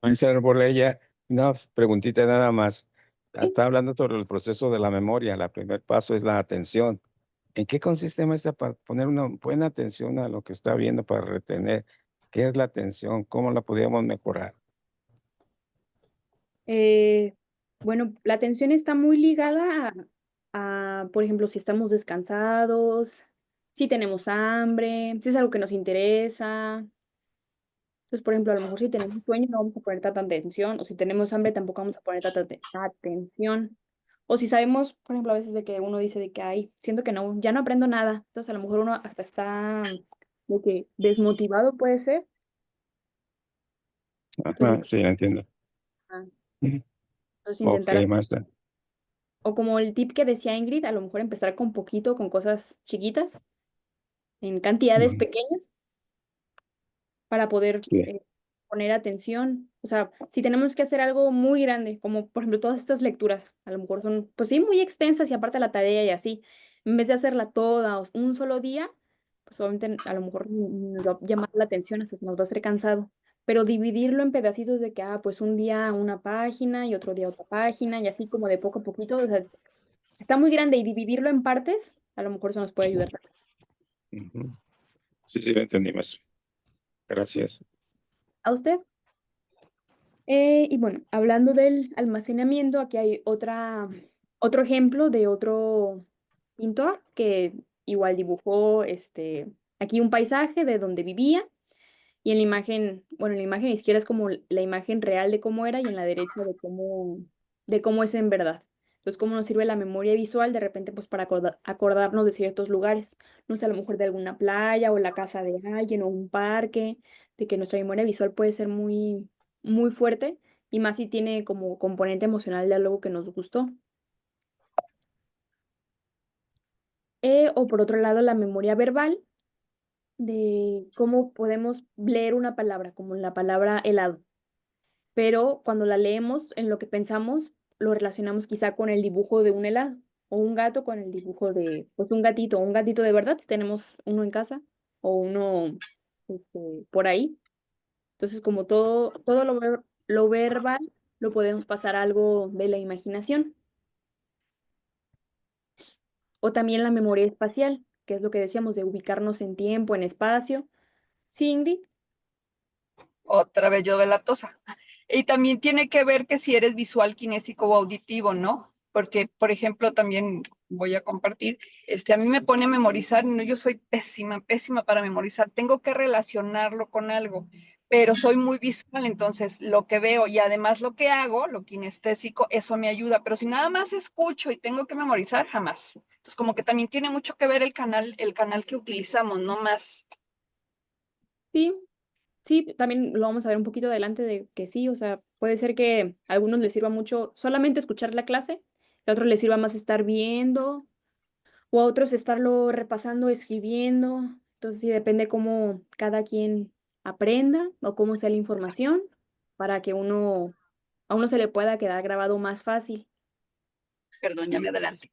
Maestra Borlella, una preguntita nada más. Sí. Está hablando sobre el proceso de la memoria. El primer paso es la atención. ¿En qué consiste, maestra, para poner una buena atención a lo que está viendo, para retener? ¿Qué es la atención? ¿Cómo la podríamos mejorar? Eh, bueno, la atención está muy ligada por ejemplo, si estamos descansados, si tenemos hambre, si es algo que nos interesa. Entonces, por ejemplo, a lo mejor si tenemos sueño no vamos a poner tanta atención, o si tenemos hambre tampoco vamos a poner tanta atención. O si sabemos, por ejemplo, a veces de que uno dice de que, ay, siento que no, ya no aprendo nada. Entonces, a lo mejor uno hasta está de que desmotivado puede ser. Entonces, Ajá, sí, la entiendo. ah, Entonces Ok, intentar hacer, maestra. o como el tip que decía Ingrid, a lo mejor empezar con poquito, con cosas chiquitas, en cantidades Ujú. pequeñas, para poder Sí. poner atención. O sea, si tenemos que hacer algo muy grande, como por ejemplo todas estas lecturas, a lo mejor son, pues sí, muy extensas y aparte la tarea y así, en vez de hacerla toda un solo día, pues obviamente a lo mejor nos va a llamar la atención, hasta se nos va a hacer cansado. Pero dividirlo en pedacitos de que, pues un día una página y otro día otra página y así como de poco a poquito, o sea, está muy grande y dividirlo en partes, a lo mejor eso nos puede ayudar. Ujú. Sí, sí, lo entendí, maestra. Gracias. ¿A usted? Y bueno, hablando del almacenamiento, aquí hay otro ejemplo de otro pintor que igual dibujó aquí un paisaje de donde vivía y en la imagen, bueno, en la imagen izquierda es como la imagen real de cómo era y en la derecha de cómo es en verdad. Entonces, cómo nos sirve la memoria visual de repente pues para acordarnos de ciertos lugares, no sé, a lo mejor de alguna playa o la casa de alguien o un parque, de que nuestra memoria visual puede ser muy, muy fuerte y más si tiene como componente emocional de algo que nos gustó. O por otro lado, la memoria verbal de cómo podemos leer una palabra, como la palabra helado. Pero cuando la leemos, en lo que pensamos, lo relacionamos quizá con el dibujo de un helado, o un gato con el dibujo de, pues un gatito de verdad, si tenemos uno en casa, o uno por ahí. Entonces, como todo lo verbal, lo podemos pasar a algo de la imaginación. O también la memoria espacial, que es lo que decíamos de ubicarnos en tiempo, en espacio. Sí, Ingrid. Otra vez yo de la tosa. Y también tiene que ver que si eres visual, kinésico o auditivo, ¿no? Porque, por ejemplo, también voy a compartir, a mí me pone a memorizar, no, yo soy pésima, pésima para memorizar, tengo que relacionarlo con algo, pero soy muy visual, entonces lo que veo y además lo que hago, lo kinestésico, eso me ayuda, pero si nada más escucho y tengo que memorizar, jamás. Entonces, como que también tiene mucho que ver el canal que utilizamos, no más. Sí, sí, también lo vamos a ver un poquito adelante de que sí, o sea, puede ser que a algunos les sirva mucho solamente escuchar la clase, a otros les sirva más estar viendo, o a otros estarlo repasando, escribiendo. Entonces, sí, depende cómo cada quien aprenda o cómo sea la información para que a uno se le pueda quedar grabado más fácil. Perdón, ya me adelante.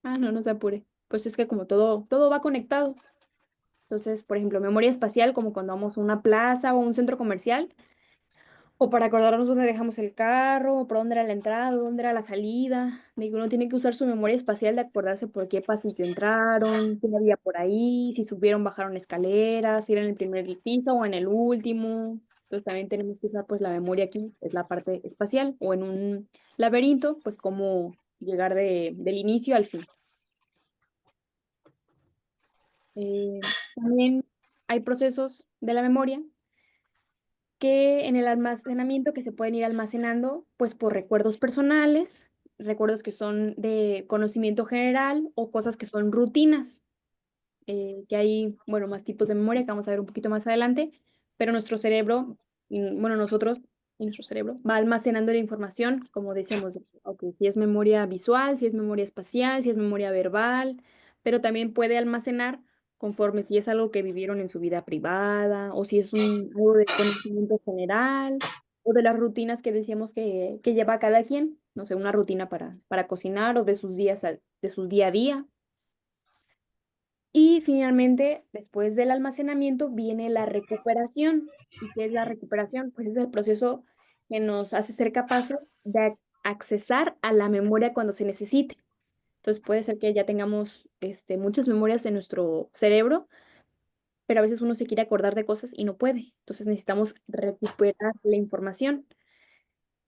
No, no se apure. Pues es que como todo va conectado. Entonces, por ejemplo, memoria espacial, como cuando vamos a una plaza o a un centro comercial, o para acordarnos dónde dejamos el carro, o por dónde era la entrada, dónde era la salida. De que uno tiene que usar su memoria espacial de acordarse por qué pasillo entraron, qué había por ahí, si subieron, bajaron escaleras, si era en el primer piso o en el último. Entonces también tenemos que usar pues la memoria aquí, es la parte espacial, o en un laberinto, pues cómo llegar del inicio al fin. También hay procesos de la memoria que en el almacenamiento que se pueden ir almacenando pues por recuerdos personales, recuerdos que son de conocimiento general o cosas que son rutinas, que hay, bueno, más tipos de memoria que vamos a ver un poquito más adelante, pero nuestro cerebro, bueno, nosotros y nuestro cerebro va almacenando la información, como decíamos, ok, si es memoria visual, si es memoria espacial, si es memoria verbal, pero también puede almacenar conforme si es algo que vivieron en su vida privada o si es algo de conocimiento general o de las rutinas que decíamos que lleva cada quien, no sé, una rutina para cocinar o de sus días, de su día a día. Y finalmente, después del almacenamiento, viene la recuperación. ¿Y qué es la recuperación? Pues es el proceso que nos hace ser capaces de accesar a la memoria cuando se necesite. Entonces puede ser que ya tengamos muchas memorias en nuestro cerebro, pero a veces uno se quiere acordar de cosas y no puede. Entonces necesitamos recuperar la información.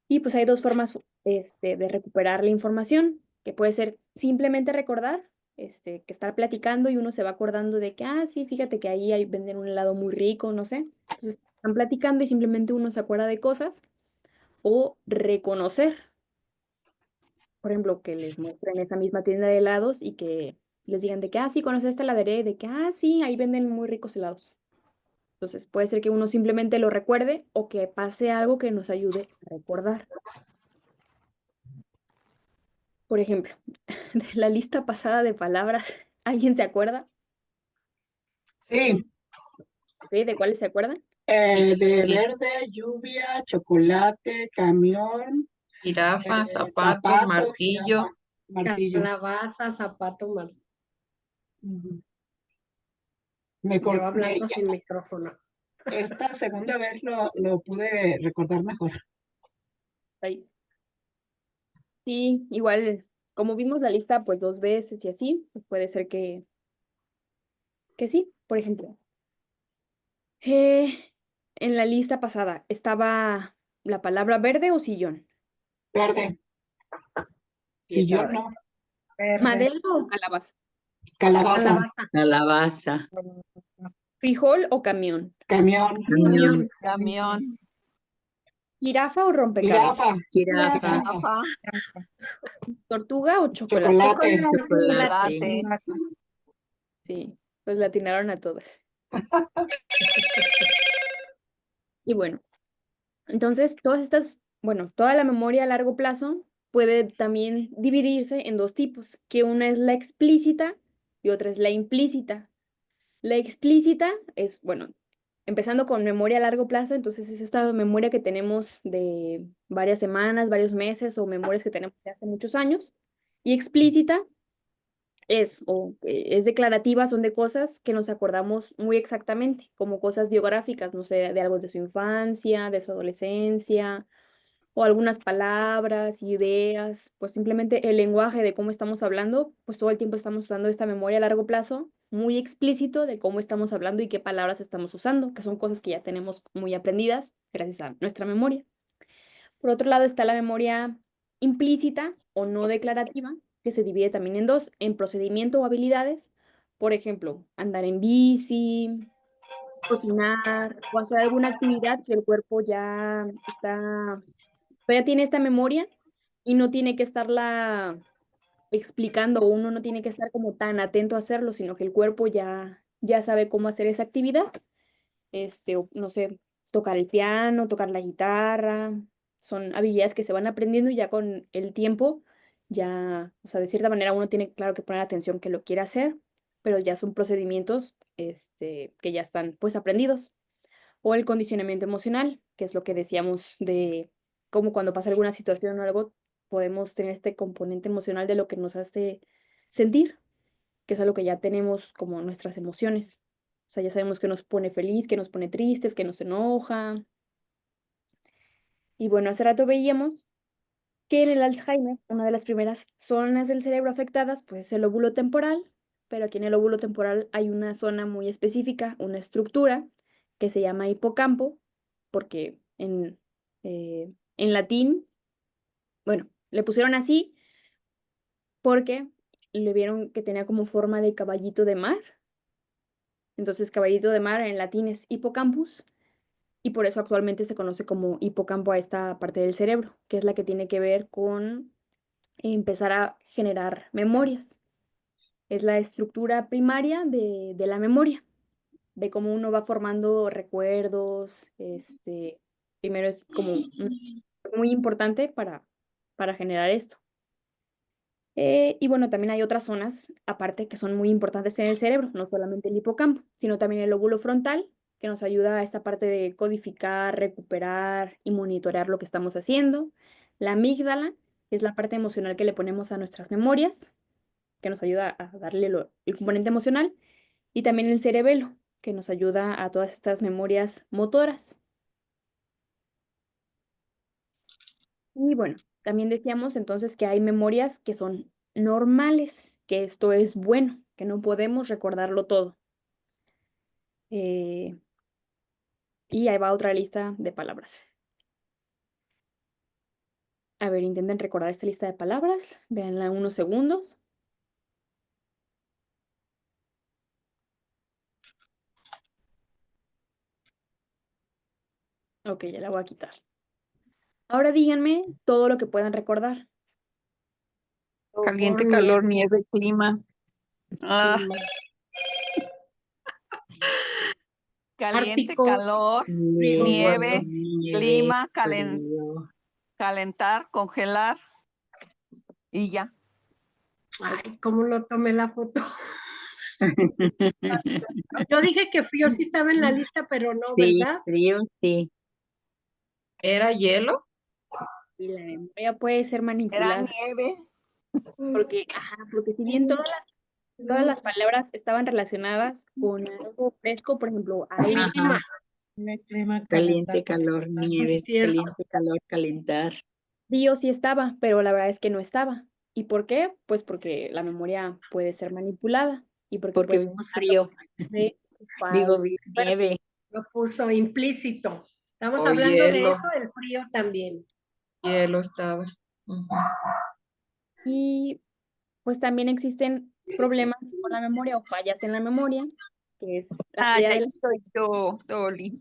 Y pues hay dos formas de recuperar la información, que puede ser simplemente recordar, que estar platicando y uno se va acordando de que, sí, fíjate que ahí venden un helado muy rico, no sé. Entonces están platicando y simplemente uno se acuerda de cosas. O reconocer, por ejemplo, que les muestren esa misma tienda de helados y que les digan de que, sí, conoces esta heladería, y de que, sí, ahí venden muy ricos helados. Entonces puede ser que uno simplemente lo recuerde o que pase algo que nos ayude a recordar. Por ejemplo, de la lista pasada de palabras, ¿alguien se acuerda? Sí, ¿Sí? ¿De cuáles se acuerdan? de verde, lluvia, chocolate, camión, Jirafa, zapato, zapato, martillo. jirafa, martillo. Calabaza, zapato, martillo. Ujú. Me Yo cor- hablando me- sin micrófono. Esta segunda vez lo pude recordar mejor. Ahí. Sí, igual, como vimos la lista pues 2 veces y así, pues puede ser que sí. Por ejemplo, en la lista pasada estaba la palabra verde o sillón. Verde, Sí, sillón estaba. no, Verde. ¿Madera o calabaza? calabaza, Calabaza. Calabaza. ¿Frijol o camión? camión, Camión. Camión. ¿Jirafa o rompecabezas? jirafa, Jirafa. jirafa, ¿Tortuga o chocolate? chocolate. Chocolate. Sí, pues la atinaron a todas. Y bueno, entonces todas estas, bueno, toda la memoria a largo plazo puede también dividirse en 2 tipos, que una es la explícita y otra es la implícita. La explícita es, bueno, empezando con memoria a largo plazo, entonces es esta memoria que tenemos de varias semanas, varios meses o memorias que tenemos de hace muchos años. Y explícita es declarativa, son de cosas que nos acordamos muy exactamente, como cosas biográficas, no sé, de algo de su infancia, de su adolescencia, o algunas palabras, ideas, pues simplemente el lenguaje de cómo estamos hablando, pues todo el tiempo estamos usando esta memoria a largo plazo, muy explícito de cómo estamos hablando y qué palabras estamos usando, que son cosas que ya tenemos muy aprendidas gracias a nuestra memoria. Por otro lado está la memoria implícita o no declarativa, que se divide también en 2, en procedimiento o habilidades. Por ejemplo, andar en bici, cocinar o hacer alguna actividad que el cuerpo ya tiene esta memoria y no tiene que estarla explicando, o uno no tiene que estar como tan atento a hacerlo, sino que el cuerpo ya sabe cómo hacer esa actividad. O, no sé, tocar el piano, tocar la guitarra, son habilidades que se van aprendiendo y ya con el tiempo, ya, o sea, de cierta manera uno tiene claro que poner atención que lo quiere hacer, pero ya son procedimientos, que ya están pues aprendidos. O el condicionamiento emocional, que es lo que decíamos de cómo cuando pasa alguna situación o algo, podemos tener este componente emocional de lo que nos hace sentir, que es algo que ya tenemos como nuestras emociones. O sea, ya sabemos que nos pone feliz, que nos pone tristes, que nos enoja. Y bueno, hace rato veíamos que en el Alzheimer, una de las primeras zonas del cerebro afectadas, pues es el lóbulo temporal, pero aquí en el lóbulo temporal hay una zona muy específica, una estructura que se llama hipocampo, porque en latín, bueno, le pusieron así porque le vieron que tenía como forma de caballito de mar. Entonces, caballito de mar en latín es hippocampus y por eso actualmente se conoce como hipocampo a esta parte del cerebro, que es la que tiene que ver con empezar a generar memorias. Es la estructura primaria de la memoria, de cómo uno va formando recuerdos. Primero es como muy importante para generar esto. Y bueno, también hay otras zonas aparte que son muy importantes en el cerebro, no solamente el hipocampo, sino también el lóbulo frontal, que nos ayuda a esta parte de codificar, recuperar y monitorear lo que estamos haciendo. La amígdala es la parte emocional que le ponemos a nuestras memorias, que nos ayuda a darle el componente emocional. Y también el cerebelo, que nos ayuda a todas estas memorias motoras. Y bueno, también decíamos entonces que hay memorias que son normales, que esto es bueno, que no podemos recordarlo todo. Eh, y ahí va otra lista de palabras. A ver, intenten recordar esta lista de palabras. Véanla unos segundos. Ok, ya la voy a quitar. Ahora díganme todo lo que puedan recordar. Caliente, calor, nieve, clima. Ah, caliente, Ártico, calor, frío, nieve, nieve, clima, frío. calentar, congelar y ya. Ay, ¿cómo no tomé la foto? Yo dije que frío sí estaba en la lista, pero no, Sí, ¿verdad? frío, sí. ¿Era hielo? Y la memoria puede ser Era manipulada, nieve. porque si bien todas las palabras estaban relacionadas con algo fresco, por ejemplo, aire, Clima, Clima, Caliente, calentar, calor, calentar. nieve, cierto. caliente, calor, calentar. frío sí estaba, pero la verdad es que no estaba. ¿Y por qué? Pues porque la memoria puede ser manipulada y porque Porque puede vimos frío, de digo, falso. vi nieve. Lo puso implícito. Estamos O hablando de hielo. eso, el frío también. Hielo estaba. Ujú. Y pues también existen problemas con la memoria o fallas en la memoria, que es la Ah, pérdida ya de la... estoy yo, Dolly.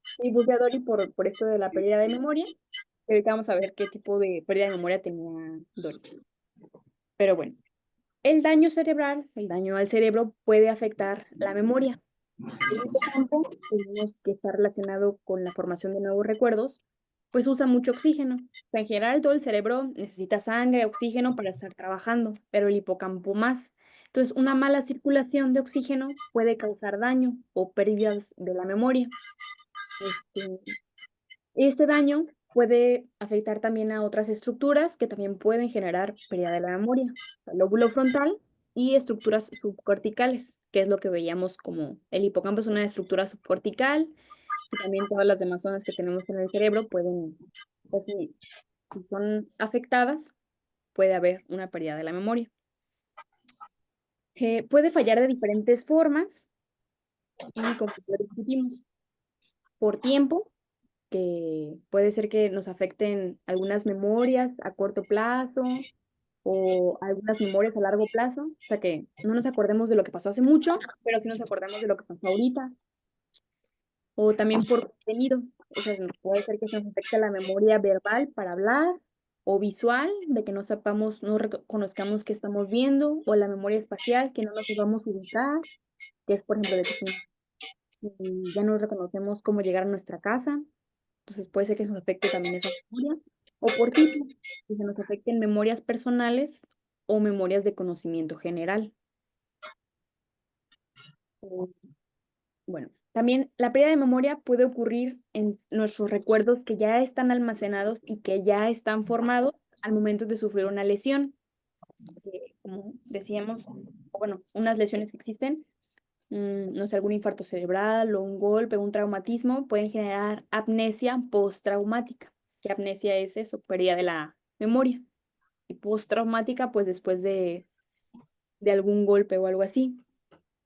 Sí, busqué a Dory por esto de la pérdida de memoria. Y ahorita vamos a ver qué tipo de pérdida de memoria tenía Dory. Pero bueno, el daño cerebral, el daño al cerebro puede afectar la memoria. El hipocampo, tenemos que está relacionado con la formación de nuevos recuerdos, pues usa mucho oxígeno. O sea, en general, todo el cerebro necesita sangre, oxígeno para estar trabajando, pero el hipocampo más. Entonces, una mala circulación de oxígeno puede causar daño o pérdidas de la memoria. Este daño puede afectar también a otras estructuras que también pueden generar pérdida de la memoria, el lóbulo frontal y estructuras subcorticales, que es lo que veíamos como el hipocampo es una estructura subcortical y también todas las demás zonas que tenemos en el cerebro pueden, pues si son afectadas, puede haber una pérdida de la memoria. Puede fallar de diferentes formas y como ya discutimos, por tiempo, que puede ser que nos afecten algunas memorias a corto plazo o algunas memorias a largo plazo, o sea que no nos acordemos de lo que pasó hace mucho, pero sí nos acordamos de lo que pasó ahorita, o también por contenido, o sea, puede ser que se nos afecte la memoria verbal para hablar o visual, de que no sepamos, no reconozcamos qué estamos viendo, o la memoria espacial, que no nos podamos ubicar, que es por ejemplo de que si ya no reconocemos cómo llegar a nuestra casa. Entonces puede ser que nos afecte también esa memoria. O por tipo, que se nos afecten memorias personales o memorias de conocimiento general. Bueno, también la pérdida de memoria puede ocurrir en nuestros recuerdos que ya están almacenados y que ya están formados al momento de sufrir una lesión. Como decíamos, o bueno, unas lesiones que existen, no sé, algún infarto cerebral o un golpe, un traumatismo, pueden generar amnesia postraumática. ¿Qué amnesia es eso? Pérdida de la memoria. Y postraumática, pues después de algún golpe o algo así.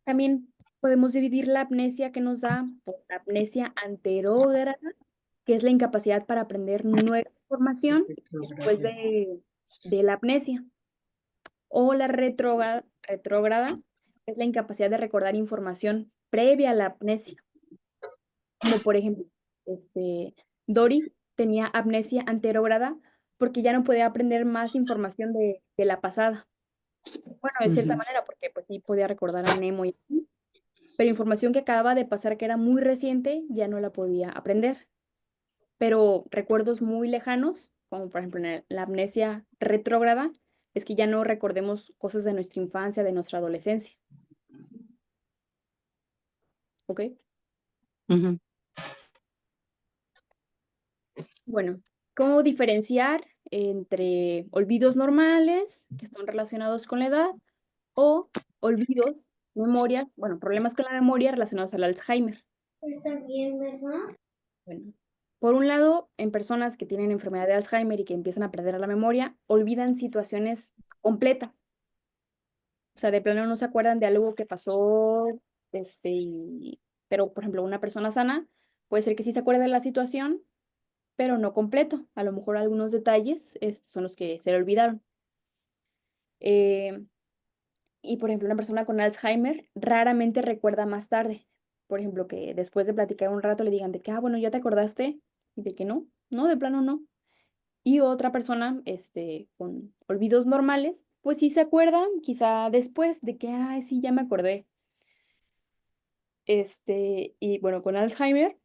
También podemos dividir la amnesia que nos da por la amnesia anterógrada, que es la incapacidad para aprender nueva información después de la amnesia. O la retrógrada es la incapacidad de recordar información previa a la amnesia. Como por ejemplo, Dory tenía amnesia anterógrada porque ya no podía aprender más información de la pasada. Bueno, de cierta manera, porque pues sí podía recordar a Nemo y así, pero información que acababa de pasar que era muy reciente ya no la podía aprender. Pero recuerdos muy lejanos, como por ejemplo en la amnesia retrógrada, es que ya no recordemos cosas de nuestra infancia, de nuestra adolescencia. ¿Ok? Ujú. Bueno, ¿cómo diferenciar entre olvidos normales que están relacionados con la edad o olvidos, memorias, bueno, problemas con la memoria relacionados al Alzheimer? Está bien, ¿verdad? Bueno, por un lado, en personas que tienen enfermedad de Alzheimer y que empiezan a perder la memoria, olvidan situaciones completas. O sea, de plano no se acuerdan de algo que pasó, pero por ejemplo, una persona sana puede ser que sí se acuerde de la situación, pero no completo. A lo mejor algunos detalles son los que se le olvidaron. Y por ejemplo, una persona con Alzheimer raramente recuerda más tarde. Por ejemplo, que después de platicar un rato le digan de que, bueno, ¿ya te acordaste? Y de que no, de plano no. Y otra persona, con olvidos normales, pues sí se acuerdan, quizá después de que, ay, sí, ya me acordé. y bueno, con Alzheimer,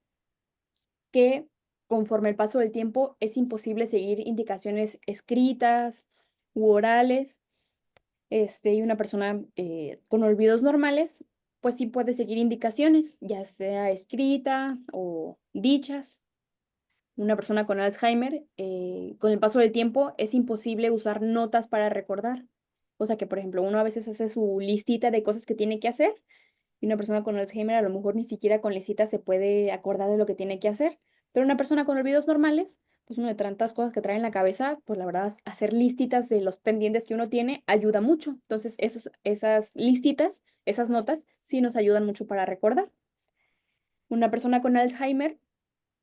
que conforme el paso del tiempo es imposible seguir indicaciones escritas u orales. Y una persona con olvidos normales, pues sí puede seguir indicaciones, ya sea escrita o dichas. Una persona con Alzheimer, con el paso del tiempo, es imposible usar notas para recordar. O sea que, por ejemplo, uno a veces hace su listita de cosas que tiene que hacer y una persona con Alzheimer a lo mejor ni siquiera con listita se puede acordar de lo que tiene que hacer. Pero una persona con olvidos normales, pues uno de tantas cosas que trae en la cabeza, pues la verdad, hacer listitas de los pendientes que uno tiene ayuda mucho. Entonces, esas listitas, esas notas, sí nos ayudan mucho para recordar. Una persona con Alzheimer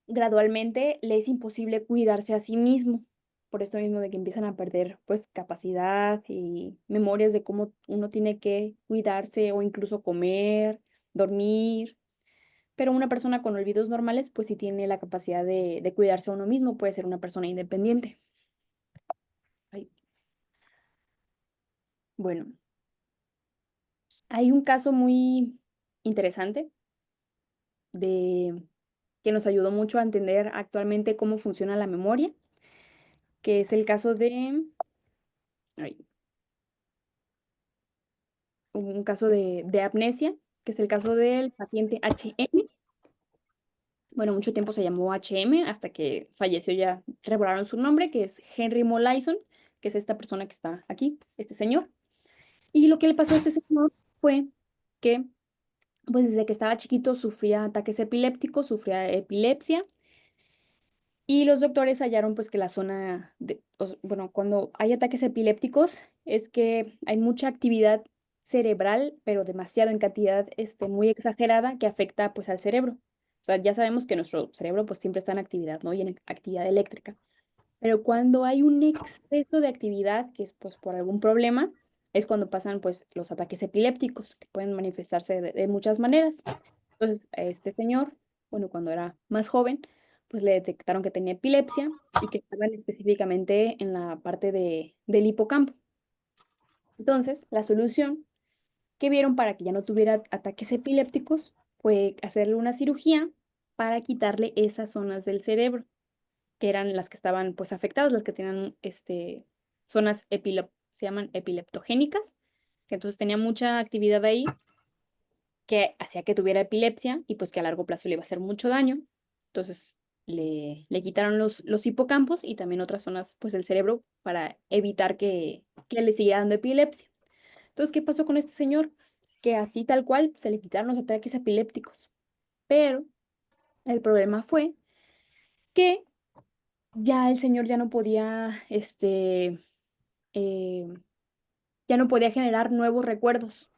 gradualmente le es imposible cuidarse a sí mismo. Por esto mismo de que empiezan a perder pues capacidad y memorias de cómo uno tiene que cuidarse o incluso comer, dormir. Pero una persona con olvidos normales pues sí tiene la capacidad de cuidarse a uno mismo, puede ser una persona independiente. Ay. Bueno, hay un caso muy interesante que nos ayudó mucho a entender actualmente cómo funciona la memoria, que es el caso de, ay, un caso de amnesia, que es el caso del paciente HM. Bueno, mucho tiempo se llamó HM hasta que falleció, ya revelaron su nombre, que es Henry Molaison, que es esta persona que está aquí, este señor. Y lo que le pasó a este señor fue que, pues desde que estaba chiquito sufría ataques epilépticos, sufría epilepsia. Y los doctores hallaron pues que la zona bueno, cuando hay ataques epilépticos es que hay mucha actividad cerebral, pero demasiado en cantidad muy exagerada que afecta pues al cerebro. O sea, ya sabemos que nuestro cerebro pues siempre está en actividad, ¿no? Y en actividad eléctrica. Pero cuando hay un exceso de actividad, que es pues por algún problema, es cuando pasan pues los ataques epilépticos, que pueden manifestarse de muchas maneras. Entonces, a este señor, bueno, cuando era más joven, pues le detectaron que tenía epilepsia y que estaban específicamente en la parte del hipocampo. Entonces, la solución que vieron para que ya no tuviera ataques epilépticos fue hacerle una cirugía para quitarle esas zonas del cerebro, que eran las que estaban pues afectadas, las que tenían zonas se llaman epileptogénicas, que entonces tenía mucha actividad ahí que hacía que tuviera epilepsia y pues que a largo plazo le iba a hacer mucho daño. Entonces le quitaron los hipocampos y también otras zonas pues del cerebro para evitar que le siguiera dando epilepsia. Entonces, ¿qué pasó con este señor? Que así tal cual se le quitaron los ataques epilépticos. Pero el problema fue que ya el señor ya no podía, eh, ya no podía generar nuevos recuerdos.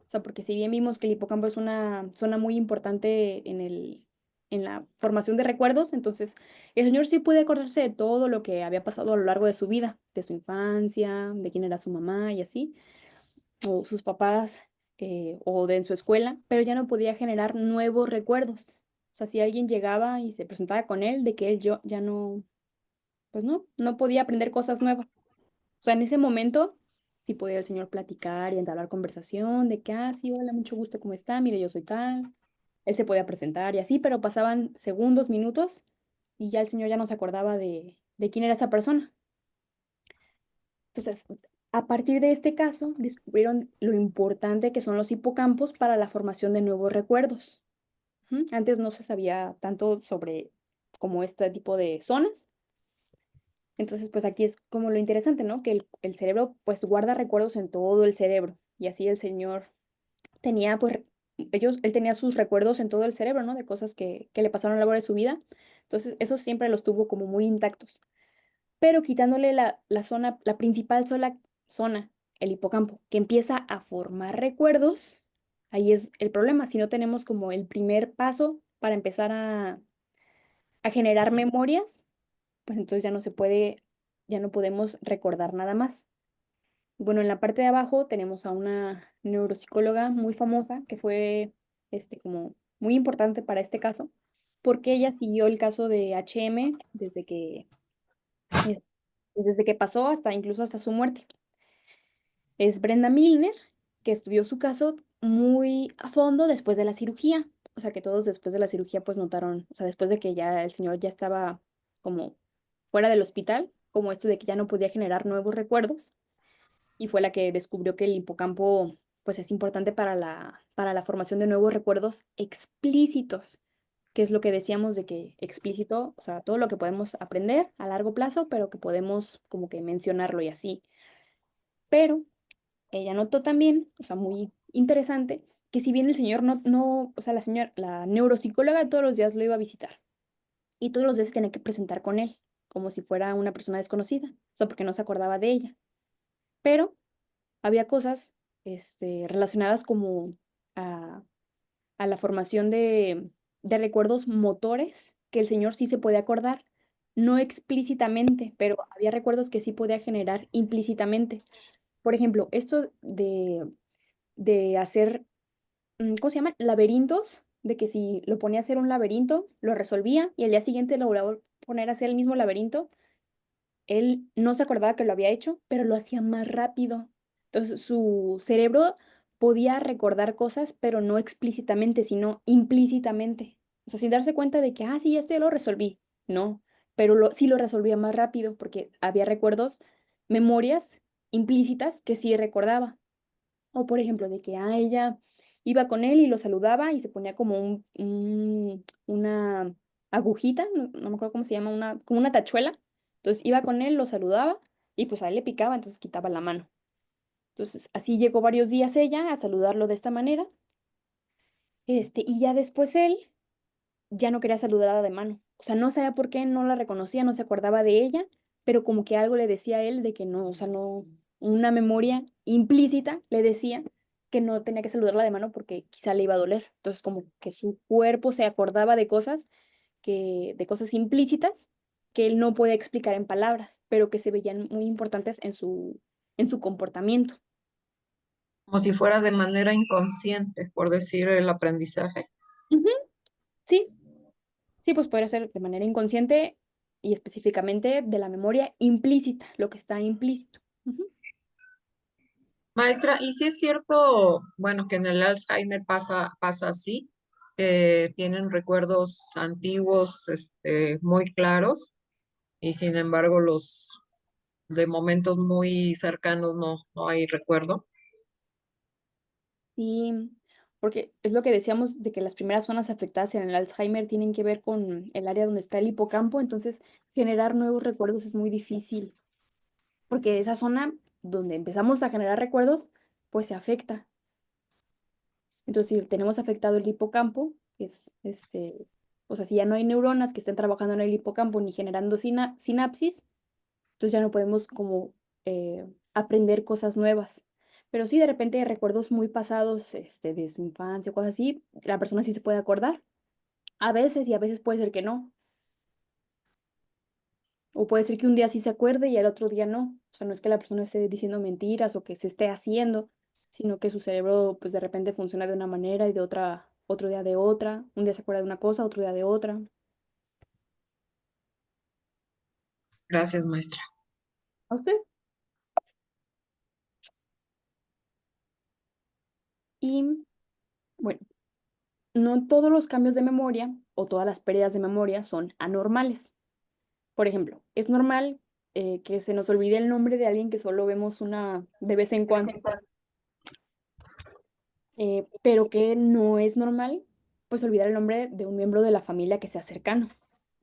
O sea, porque si bien vimos que el hipocampo es una zona muy importante en la formación de recuerdos, entonces el señor sí puede acordarse de todo lo que había pasado a lo largo de su vida, de su infancia, de quién era su mamá y así, o sus papás, o de en su escuela, pero ya no podía generar nuevos recuerdos. O sea, si alguien llegaba y se presentaba con él, de que él ya no, pues no podía aprender cosas nuevas. O sea, en ese momento sí podía el señor platicar y entablar conversación de que, sí, hola, mucho gusto, ¿cómo está? Mire, yo soy tal. Él se podía presentar y así, pero pasaban segundos, minutos y ya el señor ya no se acordaba de quién era esa persona. Entonces, a partir de este caso, descubrieron lo importante que son los hipocampos para la formación de nuevos recuerdos. Antes no se sabía tanto sobre como este tipo de zonas. Entonces, pues aquí es como lo interesante, ¿no? Que el cerebro pues guarda recuerdos en todo el cerebro. Y así el señor tenía pues, él tenía sus recuerdos en todo el cerebro, ¿no? De cosas que le pasaron a lo largo de su vida. Entonces, eso siempre los tuvo como muy intactos. Pero quitándole la zona, la principal zona, el hipocampo, que empieza a formar recuerdos, ahí es el problema. Si no tenemos como el primer paso para empezar a generar memorias, pues entonces ya no se puede, ya no podemos recordar nada más. Bueno, en la parte de abajo tenemos a una neuropsicóloga muy famosa que fue como muy importante para este caso, porque ella siguió el caso de HM eh, desde que pasó hasta incluso hasta su muerte. Es Brenda Milner, que estudió su caso muy a fondo después de la cirugía. O sea, que todos después de la cirugía pues notaron, o sea, después de que ya el señor ya estaba como fuera del hospital, como esto de que ya no podía generar nuevos recuerdos, y fue la que descubrió que el hipocampo pues es importante para la formación de nuevos recuerdos explícitos, que es lo que decíamos de que explícito, o sea, todo lo que podemos aprender a largo plazo, pero que podemos como que mencionarlo y así. Pero ella notó también, o sea, muy interesante, que si bien el señor o sea, la neuropsicóloga todos los días lo iba a visitar y todos los días se tenía que presentar con él, como si fuera una persona desconocida, o sea, porque no se acordaba de ella. Pero había cosas, relacionadas como a, a la formación de recuerdos motores que el señor sí se podía acordar, no explícitamente, pero había recuerdos que sí podía generar implícitamente. Por ejemplo, esto de hacer, ¿cómo se llama? Laberintos, de que si lo ponía a hacer un laberinto, lo resolvía y al día siguiente lo volvía a poner a hacer el mismo laberinto. Él no se acordaba que lo había hecho, pero lo hacía más rápido. Entonces su cerebro podía recordar cosas, pero no explícitamente, sino implícitamente. O sea, sin darse cuenta de que, sí, esto ya lo resolví. No, pero sí lo resolvía más rápido porque había recuerdos, memorias implícitas que sí recordaba. O por ejemplo, de que ella iba con él y lo saludaba y se ponía como una agujita, no me acuerdo cómo se llama, como una tachuela. Entonces iba con él, lo saludaba y pues a él le picaba, entonces quitaba la mano. Entonces así llegó varios días ella a saludarlo de esta manera. Y ya después él ya no quería saludarla de mano. O sea, no sabía por qué, no la reconocía, no se acordaba de ella, pero como que algo le decía a él de que no, o sea, no, una memoria implícita le decía que no tenía que saludarla de mano porque quizá le iba a doler. Entonces, como que su cuerpo se acordaba de cosas implícitas que él no podía explicar en palabras, pero que se veían muy importantes en su comportamiento. Como si fuera de manera inconsciente, por decir el aprendizaje. Ujú. Sí, sí, pues podría ser de manera inconsciente y específicamente de la memoria implícita, lo que está implícito. Ujú. Maestra, ¿y si es cierto, bueno, que en el Alzheimer pasa así? Tienen recuerdos antiguos, muy claros, y sin embargo los de momentos muy cercanos no hay recuerdo. Sí, porque es lo que decíamos de que las primeras zonas afectadas en el Alzheimer tienen que ver con el área donde está el hipocampo, entonces generar nuevos recuerdos es muy difícil, porque esa zona donde empezamos a generar recuerdos, pues se afecta. Entonces, si tenemos afectado el hipocampo, que es o sea, si ya no hay neuronas que estén trabajando en el hipocampo ni generando sinapsis, entonces ya no podemos como aprender cosas nuevas. Pero sí, de repente recuerdos muy pasados, de su infancia, cosas así, la persona sí se puede acordar. A veces y a veces puede ser que no. O puede ser que un día sí se acuerde y al otro día no. O sea, no es que la persona esté diciendo mentiras o que se esté haciendo, sino que su cerebro pues de repente funciona de una manera y de otra, otro día de otra. Un día se acuerda de una cosa, otro día de otra. Gracias, maestra. ¿A usted? Y bueno, no todos los cambios de memoria o todas las pérdidas de memoria son anormales. Por ejemplo, es normal que se nos olvide el nombre de alguien que solo vemos una de vez en cuando, pero que no es normal, pues olvidar el nombre de un miembro de la familia que sea cercano,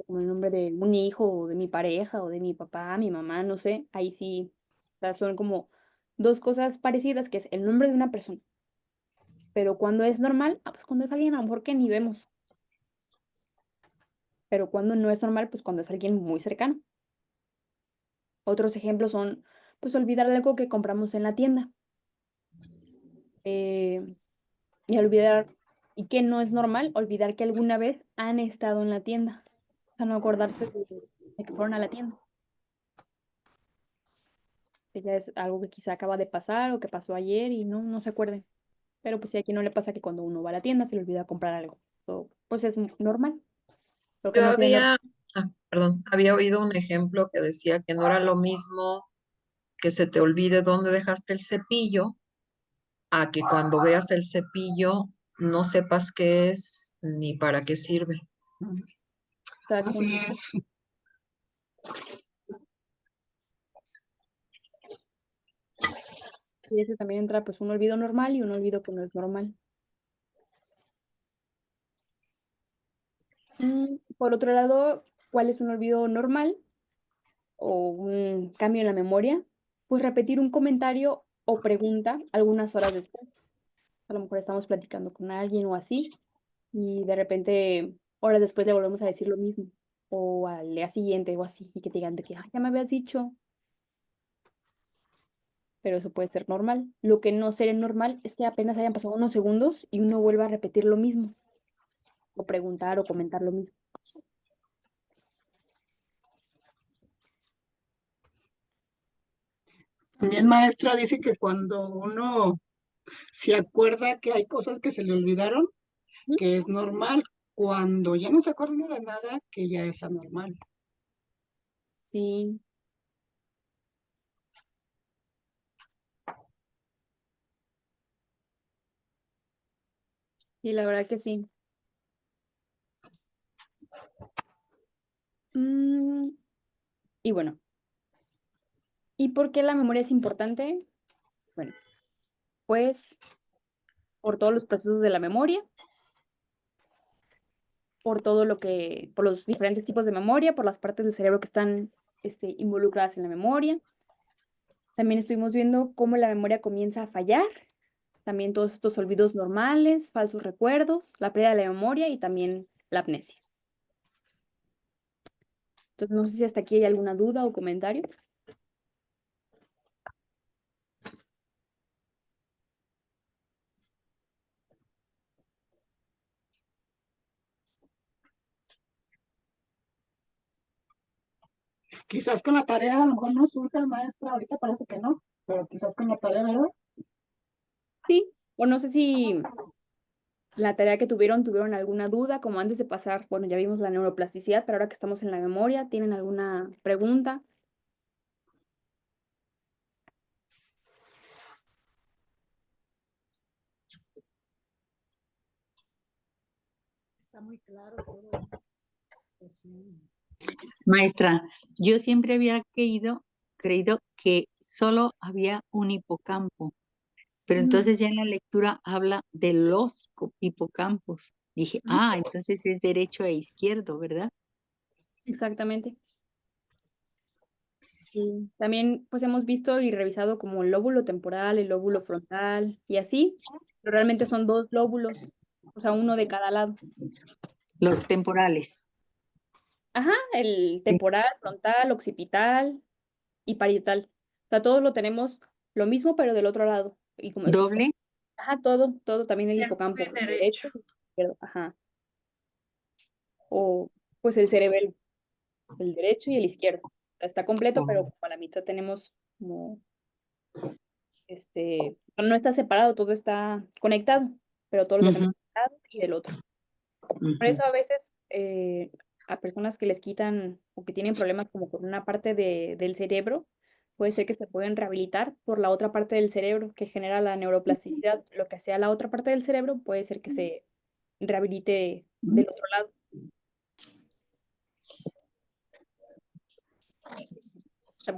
como el nombre de un hijo o de mi pareja o de mi papá, mi mamá, no sé, ahí sí, o sea, son como dos cosas parecidas, que es el nombre de una persona, pero cuando es normal, pues cuando es alguien a lo mejor que ni vemos, pero cuando no es normal, pues cuando es alguien muy cercano. Otros ejemplos son, pues olvidar algo que compramos en la tienda. eh, y olvidar, y que no es normal, olvidar que alguna vez han estado en la tienda. O sea, no acordarse de que fueron a la tienda. Que ya es algo que quizá acaba de pasar o que pasó ayer y no se acuerden. Pero pues sí, aquí no le pasa que cuando uno va a la tienda se le olvida comprar algo. Pues es normal. Lo que Yo no sería normal. había oído un ejemplo que decía que no era lo mismo que se te olvide dónde dejaste el cepillo a que cuando veas el cepillo no sepas qué es ni para qué sirve. Exacto. Así es. Y ese también entra pues un olvido normal y un olvido que no es normal. Por otro lado, ¿cuál es un olvido normal o un cambio en la memoria? Pues repetir un comentario o pregunta algunas horas después. A lo mejor estamos platicando con alguien o así, y de repente, horas después le volvemos a decir lo mismo, o al día siguiente o así, y que te digan de que, "Ay, ya me habías dicho", pero eso puede ser normal. Lo que no sería normal es que apenas hayan pasado unos segundos y uno vuelva a repetir lo mismo, o preguntar o comentar lo mismo. También maestra dice que cuando uno se acuerda que hay cosas que se le olvidaron, que es normal. Cuando ya no se acuerda uno de nada, que ya es anormal. Sí. Sí, la verdad que sí. Y bueno, ¿y por qué la memoria es importante? Bueno, pues por todos los procesos de la memoria, por todo lo que, por los diferentes tipos de memoria, por las partes del cerebro que están involucradas en la memoria. También estuvimos viendo cómo la memoria comienza a fallar, también todos estos olvidos normales, falsos recuerdos, la pérdida de la memoria y también la amnesia. Entonces, no sé si hasta aquí hay alguna duda o comentario. Quizás con la tarea a lo mejor no surge el maestro, ahorita parece que no, pero quizás con la tarea, ¿verdad? Sí, o no sé si la tarea que tuvieron alguna duda, como antes de pasar, bueno, ya vimos la neuroplasticidad, pero ahora que estamos en la memoria, ¿tienen alguna pregunta? Está muy claro todo. Pues sí. Maestra, yo siempre había creído que solo había un hipocampo, pero entonces ya en la lectura habla de los hipocampos. Dije, entonces es derecho e izquierdo, ¿verdad? Exactamente. Sí. También pues hemos visto y revisado como el lóbulo temporal, el lóbulo frontal y así, pero realmente son dos lóbulos, o sea, uno de cada lado. Los temporales. Ajá, el Sí. temporal, frontal, occipital y parietal. O sea, todos lo tenemos lo mismo, pero del otro lado. Y como eso ¿Doble? ajá, todo también el hipocampo, derecho, izquierdo, ajá. O pues el cerebelo, el derecho y el izquierdo. O sea, está completo, pero como a la mitad tenemos como, no está separado, todo está conectado, pero todo lo que tenemos de un lado y del otro. Por eso a veces a personas que les quitan o que tienen problemas como con una parte del cerebro, puede ser que se pueden rehabilitar por la otra parte del cerebro que genera la neuroplasticidad. Lo que sea la otra parte del cerebro puede ser que se rehabilite del otro lado.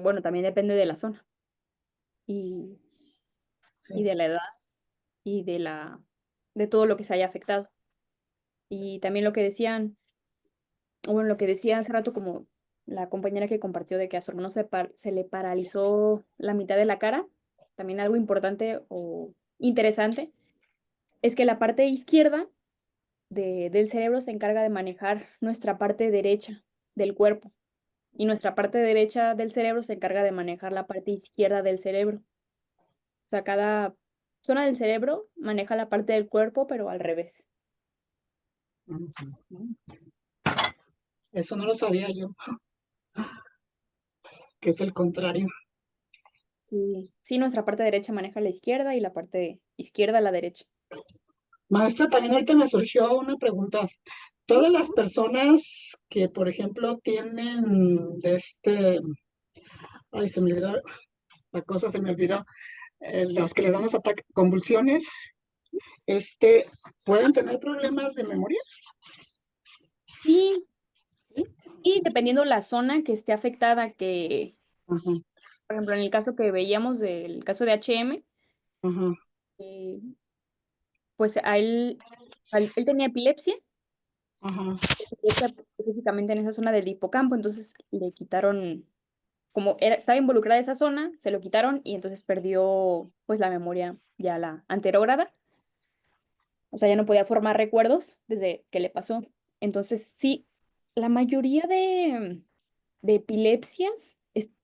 Bueno, también depende de la zona y, y de la edad y de todo lo que se haya afectado. Y también lo que decían, o bueno, lo que decía hace rato como la compañera que compartió de que a su hermano se le paralizó la mitad de la cara, también algo importante o interesante es que la parte izquierda del cerebro se encarga de manejar nuestra parte derecha del cuerpo y nuestra parte derecha del cerebro se encarga de manejar la parte izquierda del cerebro. O sea, cada zona del cerebro maneja la parte del cuerpo, pero al revés. Eso no lo sabía yo, que es el contrario. Sí, nuestra parte derecha maneja la izquierda y la parte izquierda la derecha. Maestra, también ahorita me surgió una pregunta. Todas las personas que, por ejemplo, tienen ay, se me olvidó, la cosa se me olvidó, los que les dan los ataques, convulsiones, ¿pueden tener problemas de memoria? Sí, y dependiendo la zona que esté afectada, que, Ajá, por ejemplo, en el caso que veíamos del caso de HM, ajá, eh, pues él tenía epilepsia, ajá. específicamente en esa zona del hipocampo, entonces le quitaron, como estaba involucrada esa zona, se lo quitaron y entonces perdió pues la memoria ya la anterógrada, o sea, ya no podía formar recuerdos desde que le pasó. Entonces, sí, la mayoría de epilepsias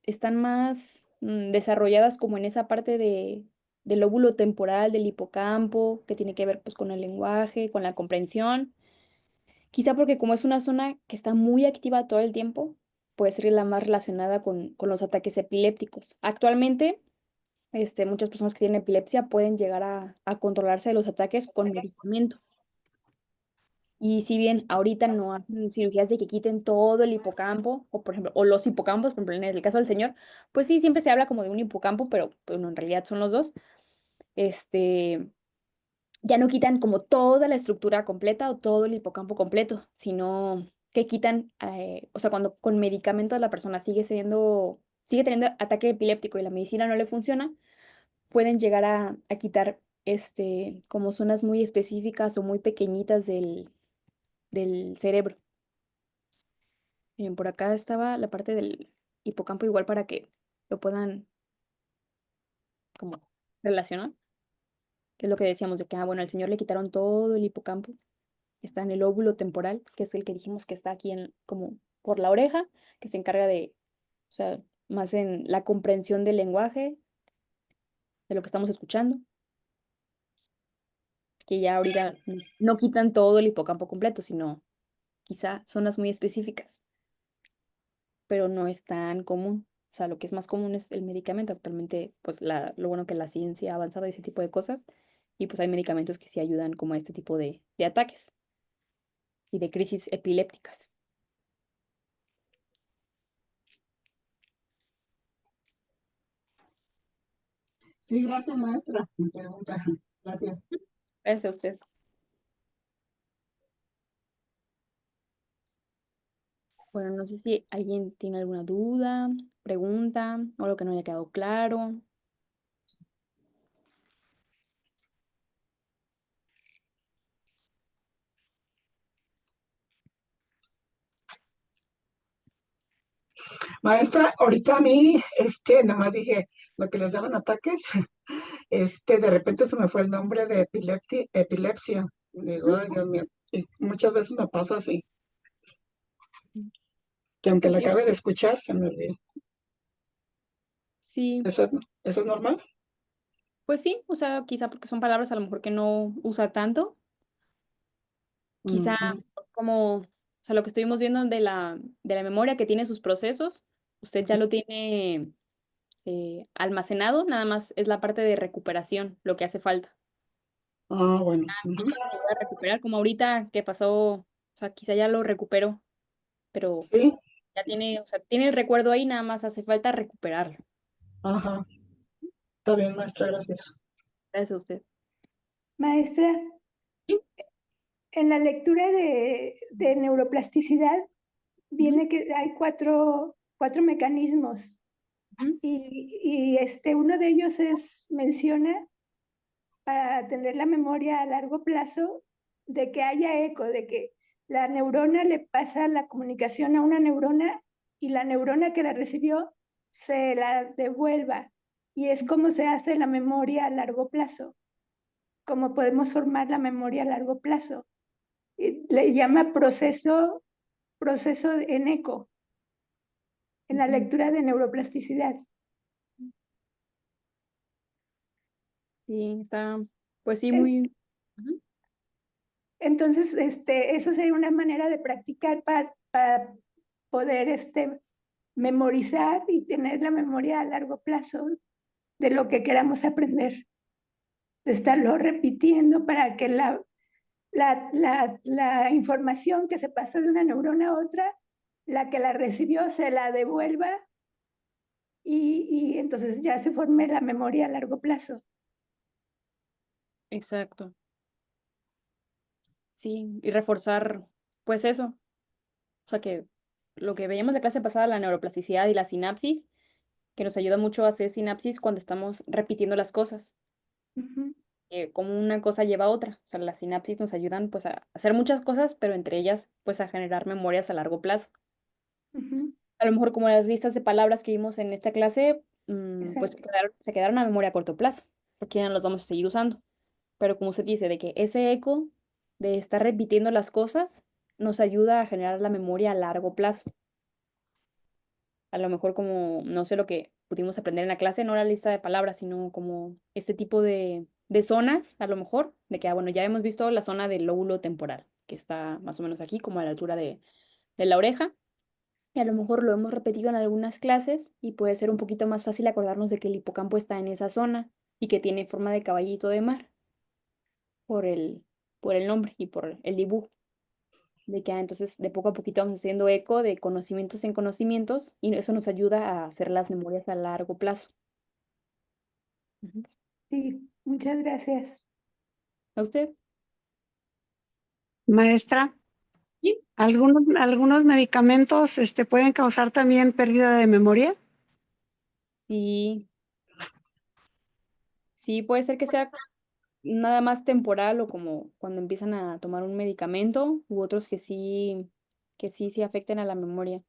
están más desarrolladas como en esa parte del lóbulo temporal, del hipocampo, que tiene que ver pues con el lenguaje, con la comprensión. Quizá porque como es una zona que está muy activa todo el tiempo, puede ser la más relacionada con los ataques epilépticos. Actualmente, muchas personas que tienen epilepsia pueden llegar a controlarse de los ataques con medicamento. Y si bien ahorita no hacen cirugías de que quiten todo el hipocampo, o por ejemplo, o los hipocampos, por ejemplo, en el caso del señor, pues sí, siempre se habla como de un hipocampo, pero pues, no, en realidad son los dos. Este, ya no quitan como toda la estructura completa o todo el hipocampo completo, sino que quitan, o sea, cuando con medicamento la persona sigue teniendo ataque epiléptico y la medicina no le funciona, pueden llegar a quitar como zonas muy específicas o muy pequeñitas del cerebro. Miren, por acá estaba la parte del hipocampo igual para que lo puedan como relacionar, que es lo que decíamos de que, bueno, al señor le quitaron todo el hipocampo, está en el óvulo temporal, que es el que dijimos que está aquí como por la oreja, que se encarga de, o sea, más en la comprensión del lenguaje, de lo que estamos escuchando, que ya ahorita no quitan todo el hipocampo completo, sino quizá zonas muy específicas, pero no es tan común. O sea, lo que es más común es el medicamento. Actualmente, pues lo bueno que la ciencia ha avanzado y ese tipo de cosas, y pues hay medicamentos que sí ayudan como a este tipo de ataques y de crisis epilépticas. Sí, gracias, maestra. Mi pregunta. Gracias. Gracias a usted. Bueno, no sé si alguien tiene alguna duda, pregunta o algo que no haya quedado claro. Maestra, ahorita a mí, nada más dije lo que les daban ataques, de repente se me fue el nombre de epilepsia. Digo, ay, Dios mío, y muchas veces me pasa así, que aunque Pues la sí, acabe de escuchar, se me olvida. sí, ¿Eso es normal? pues sí, o sea, quizá porque son palabras a lo mejor que no usa tanto, quizá Ujú. como, o sea, lo que estuvimos viendo de la memoria que tiene sus procesos, usted ya lo tiene almacenado, nada más es la parte de recuperación lo que hace falta. Ah, bueno. No Ujú. quiero volver a recuperar, como ahorita que pasó, o sea, quizá ya lo recuperó, pero Sí, ya tiene, o sea, tiene el recuerdo ahí, nada más hace falta recuperarlo. ajá. Está bien, maestra, gracias. Gracias a usted. Maestra, Sí. en la lectura de neuroplasticidad Ujú, viene que hay cuatro mecanismos ujú, y uno de ellos menciona para tener la memoria a largo plazo de que haya eco, de que la neurona le pasa la comunicación a una neurona y la neurona que la recibió se la devuelva. Y es como se hace la memoria a largo plazo, como podemos formar la memoria a largo plazo. Y le llama proceso en eco, en la ujú. lectura de neuroplasticidad. Sí, está, pues sí, En- muy... ujú, Entonces, eso sería una manera de practicar para poder memorizar y tener la memoria a largo plazo de lo que queramos aprender, de estarlo repitiendo para que la información que se pasó de una neurona a otra, la que la recibió se la devuelva y entonces ya se forme la memoria a largo plazo. Exacto. Sí, y reforzar, pues eso. O sea, que lo que veíamos de clase pasada, la neuroplasticidad y la sinapsis, que nos ayuda mucho a hacer sinapsis cuando estamos repitiendo las cosas, Ujú, como una cosa lleva a otra. O sea, las sinapsis nos ayudan pues a hacer muchas cosas, pero entre ellas pues a generar memorias a largo plazo. ujú, A lo mejor como las listas de palabras que vimos en esta clase, pues exacto. se quedaron a memoria a corto plazo, porque ya no las vamos a seguir usando. Pero como usted dice, de que ese eco de estar repitiendo las cosas nos ayuda a generar la memoria a largo plazo. A lo mejor como, no sé lo que pudimos aprender en la clase, no la lista de palabras, sino como este tipo de zonas, a lo mejor, de que, bueno, ya hemos visto la zona del lóbulo temporal, que está más o menos aquí, como a la altura de la oreja, y a lo mejor lo hemos repetido en algunas clases y puede ser un poquito más fácil acordarnos de que el hipocampo está en esa zona y que tiene forma de caballito de mar por por el nombre y por el dibujo. De que entonces de poco a poquito vamos haciendo eco de conocimientos en conocimientos y eso nos ayuda a hacer las memorias a largo plazo. Ujú. Sí, muchas gracias. ¿A usted? Maestra, Sí. algunos medicamentos pueden causar también pérdida de memoria. Sí, sí, puede ser que sea nada más temporal o como cuando empiezan a tomar un medicamento u otros sí afecten a la memoria.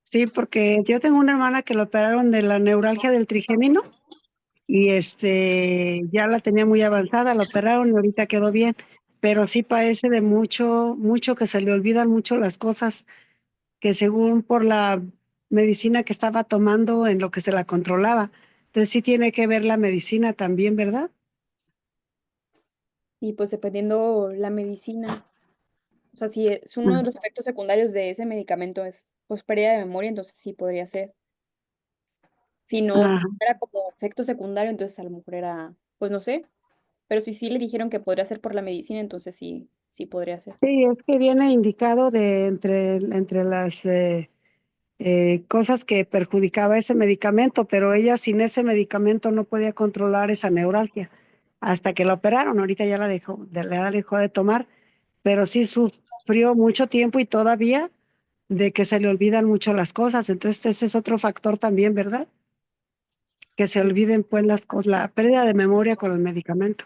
Sí, porque yo tengo una hermana que lo operaron de la neuralgia del trigémino y ya la tenía muy avanzada, la operaron y ahorita quedó bien, pero sí padece de mucho que se le olvidan mucho las cosas que según por la medicina que estaba tomando en lo que se la controlaba. Entonces sí tiene que ver la medicina también, ¿verdad? Y pues dependiendo la medicina, o sea, si es uno de Mm. los efectos secundarios de ese medicamento es pues pérdida de memoria, entonces sí podría ser. Si no Ajá. era como efecto secundario, entonces a lo mejor era, pues no sé, pero si sí le dijeron que podría ser por la medicina, entonces sí podría ser. Sí, es que viene indicado de entre las cosas que perjudicaba ese medicamento, pero ella sin ese medicamento no podía controlar esa neuralgia hasta que la operaron. Ahorita ya la dejó de tomar, pero sí sufrió mucho tiempo y todavía de que se le olvidan mucho las cosas. Entonces ese es otro factor también, ¿verdad? Que se olviden pues las cosas, la pérdida de memoria con el medicamento.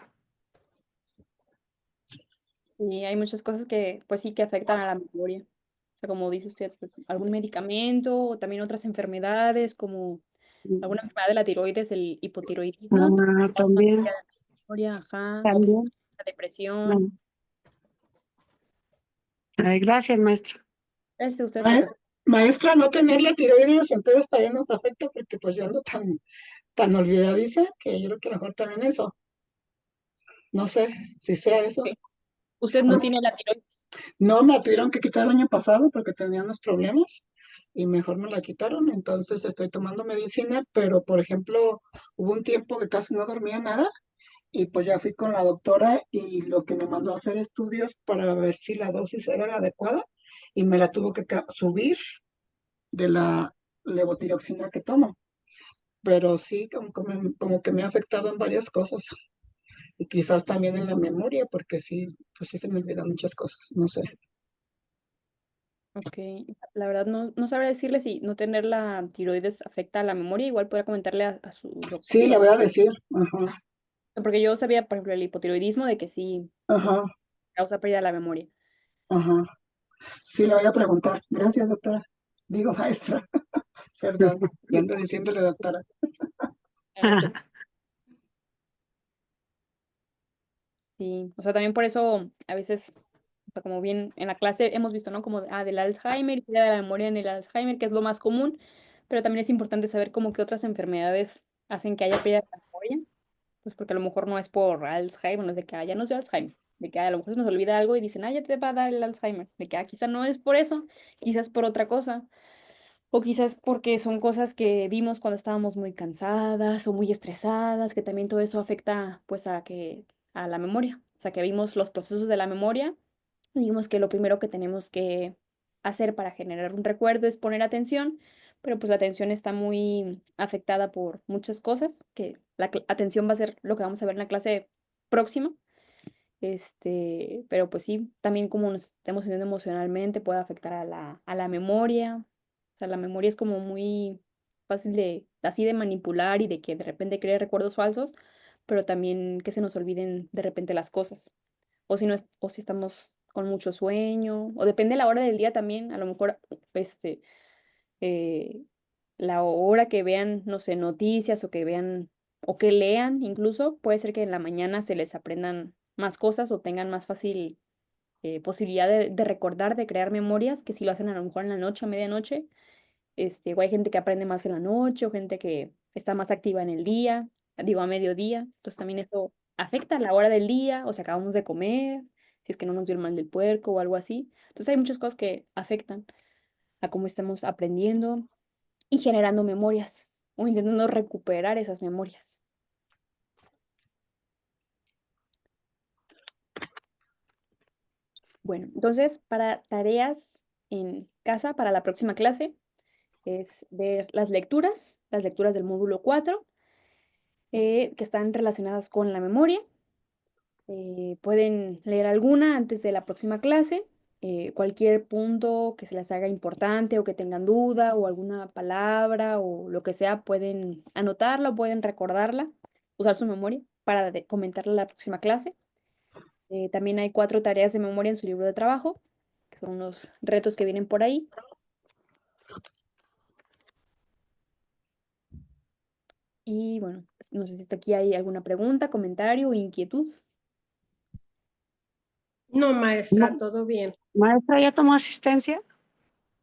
Y hay muchas cosas que, pues sí, que afectan a la memoria. O sea, como dice usted, pues, algún medicamento o también otras enfermedades, como alguna enfermedad de la tiroides, el hipotiroidismo, Ah, causa también, pérdida de memoria, ajá, o a veces también. la depresión. No. Ay, gracias, maestra. Gracias a usted por repetir. Maestra, no tener la tiroides entonces también nos afecta porque pues yo ando tan olvidadiza que yo creo que a lo mejor también eso. No sé si sea eso. Usted no tiene la tiroides. No, me la tuvieron que quitar el año pasado porque tenía unos problemas y mejor me la quitaron. Entonces estoy tomando medicina, pero por ejemplo, hubo un tiempo que casi no dormía nada y pues ya fui con la doctora y lo que me mandó a hacer estudios para ver si la dosis era la adecuada y me la tuvo que subir de la levotiroxina que tomo. Pero sí, como que me ha afectado en varias cosas y quizás también en la memoria porque sí, pues sí se me olvidan muchas cosas, no sé. Ok, la verdad no sabré decirle si no tener la tiroides afecta a la memoria, igual podría comentarle a su doctor. Sí, le voy a decir. Ajá, Porque yo sabía, por ejemplo, el hipotiroidismo de que sí ajá, causa pérdida de la memoria. ajá. Sí, le voy a preguntar. Gracias, doctora. Digo, maestra. Perdón, ya ando diciéndole doctora. Sí, o sea, también por eso a veces, o sea, como bien en la clase hemos visto, ¿no? Como, del Alzheimer, pérdida de la memoria en el Alzheimer, que es lo más común, pero también es importante saber como que otras enfermedades hacen que haya pérdida de la memoria, pues porque a lo mejor no es por Alzheimer, no es de que ya no es de Alzheimer, de que a lo mejor se nos olvida algo y dicen, ya te va a dar el Alzheimer, de que quizá no es por eso, quizás por otra cosa. O quizás porque son cosas que vimos cuando estábamos muy cansadas o muy estresadas, que también todo eso afecta pues a la memoria. O sea, que vimos los procesos de la memoria y vimos que lo primero que tenemos hacer para generar un recuerdo es poner atención, pero pues la atención está muy afectada por muchas cosas, que la atención va a ser lo que vamos a ver en la clase próxima. Pero pues sí, también como nos estemos sintiendo emocionalmente puede afectar a la memoria. O sea, la memoria es como muy fácil así de manipular y de que de repente cree recuerdos falsos, pero también que se nos olviden de repente las cosas. O si no o si estamos con mucho sueño, o depende de la hora del día también, a lo mejor eh, la hora que vean, no sé, noticias o que vean o que lean incluso, puede ser que en la mañana se les aprendan más cosas o tengan más fácil posibilidad de recordar, de crear memorias, que si lo hacen a lo mejor en la noche, a medianoche. O hay gente que aprende más en la noche o gente que está más activa en el día, digo a mediodía. Entonces también eso afecta la hora del día, o si acabamos de comer, si es que no nos dio el mal del puerco o algo así. Entonces hay muchas cosas que afectan a cómo estamos aprendiendo y generando memorias o intentando recuperar esas memorias. Bueno, entonces para tareas en casa para la próxima clase es ver las lecturas del módulo 4 que están relacionadas con la memoria. Pueden leer alguna antes de la próxima clase. Cualquier punto que se les haga importante o que tengan duda o alguna palabra o lo que sea, pueden anotarla o pueden recordarla, usar su memoria para comentarla en la próxima clase. También hay 4 tareas de memoria en su libro de trabajo, que son unos retos que vienen por ahí. Y bueno, no sé si hasta aquí hay alguna pregunta, comentario o inquietud. No, maestra, todo bien. Maestra, ¿ya tomó asistencia?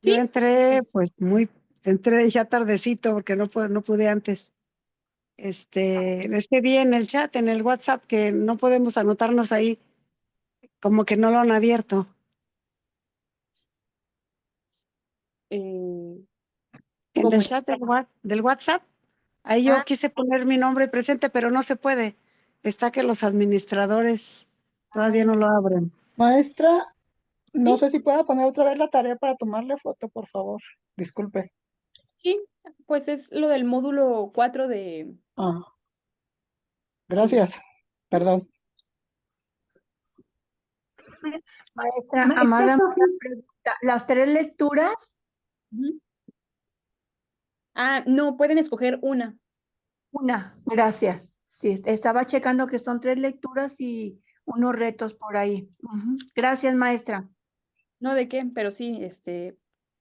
Yo entré, pues entré ya tardecito porque no pude antes. Es que vi en el chat, en el WhatsApp, que no podemos anotarnos ahí, como que no lo han abierto. En el chat del WhatsApp, ahí yo quise poner mi nombre presente, pero no se puede. Está que los administradores todavía no lo abren. Maestra, no sé si pueda poner otra vez la tarea para tomarle foto, por favor. Disculpe. Sí, pues es lo del módulo 4 de... Ah, gracias. Perdón. Maestra, Maestra Amada, una Sofía. pregunta. ¿Las 3 lecturas? No, pueden escoger una. Una, gracias. Sí, estaba checando que son 3 lecturas y unos retos por ahí. Gracias, maestra. No de qué, pero sí,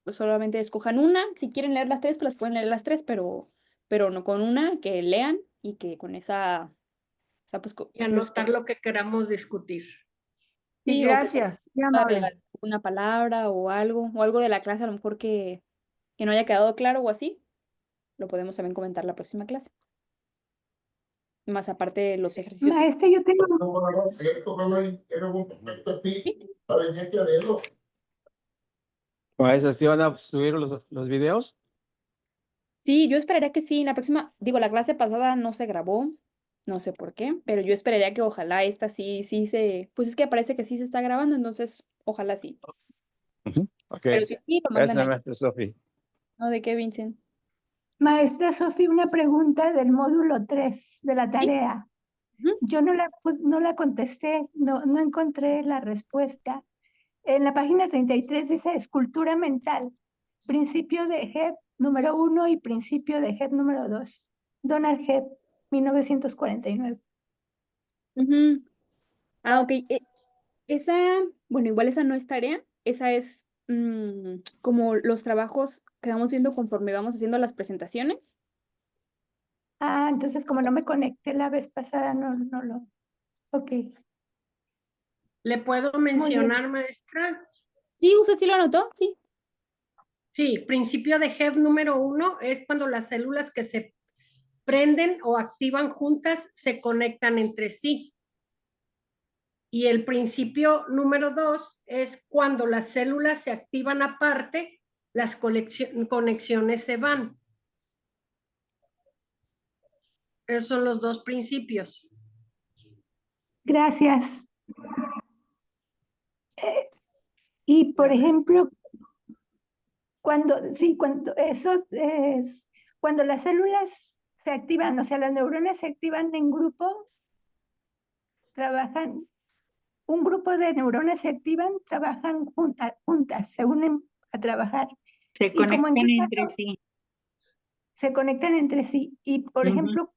pues solamente escojan una. Si quieren leer las 3, pues las pueden leer las 3, pero no con una, que lean y que con esa, o sea, pues, Y anotar lo que queramos discutir. Sí, sí, o que gracias. Muy pueda amable. agregar una palabra o algo de la clase, a lo mejor que no haya quedado claro o así, lo podemos también comentar la próxima clase. Más aparte de los ejercicios. Maestra, yo tengo... Maestra, ¿sí van a subir los videos? Sí, yo esperaría que sí. La próxima, digo, la clase pasada no se grabó, no sé por qué, pero yo esperaría que ojalá esta pues es que parece que sí se está grabando, entonces ojalá sí. Ok. Pero sí, lo mandan Gracias, ahí. maestra Sofi. ¿No? ¿De qué, Vincent? Maestra Sofía, una pregunta del módulo 3 de la tarea. Yo no la contesté, no encontré la respuesta. En la página 33 dice escultura mental, principio de Hebb número 1 y principio de Hebb número 2. Donald Hebb, 1949. Ok. Esa, bueno, igual esa no es tarea, esa es como los trabajos que vamos viendo conforme vamos haciendo las presentaciones. Ah, entonces como no me conecté la vez pasada, no lo... Ok. ¿Le puedo Muy bien. mencionar, maestra? Sí, ¿usted sí lo anotó? Sí. Sí, principio de Hebb número 1 es cuando las células que se prenden o activan juntas se conectan entre sí. Y el principio número 2 es cuando las células se activan aparte, las conexiones se van. Esos son los 2 principios. Gracias. Y por ejemplo, cuando eso es, cuando las células se activan, o sea, las neuronas se activan en grupo, trabajan, un grupo de neuronas se activan, trabajan juntas, se unen a trabajar. Se ¿Y como en conectan qué entre caso? sí. Se conectan entre sí. Y, por Ujú. ejemplo,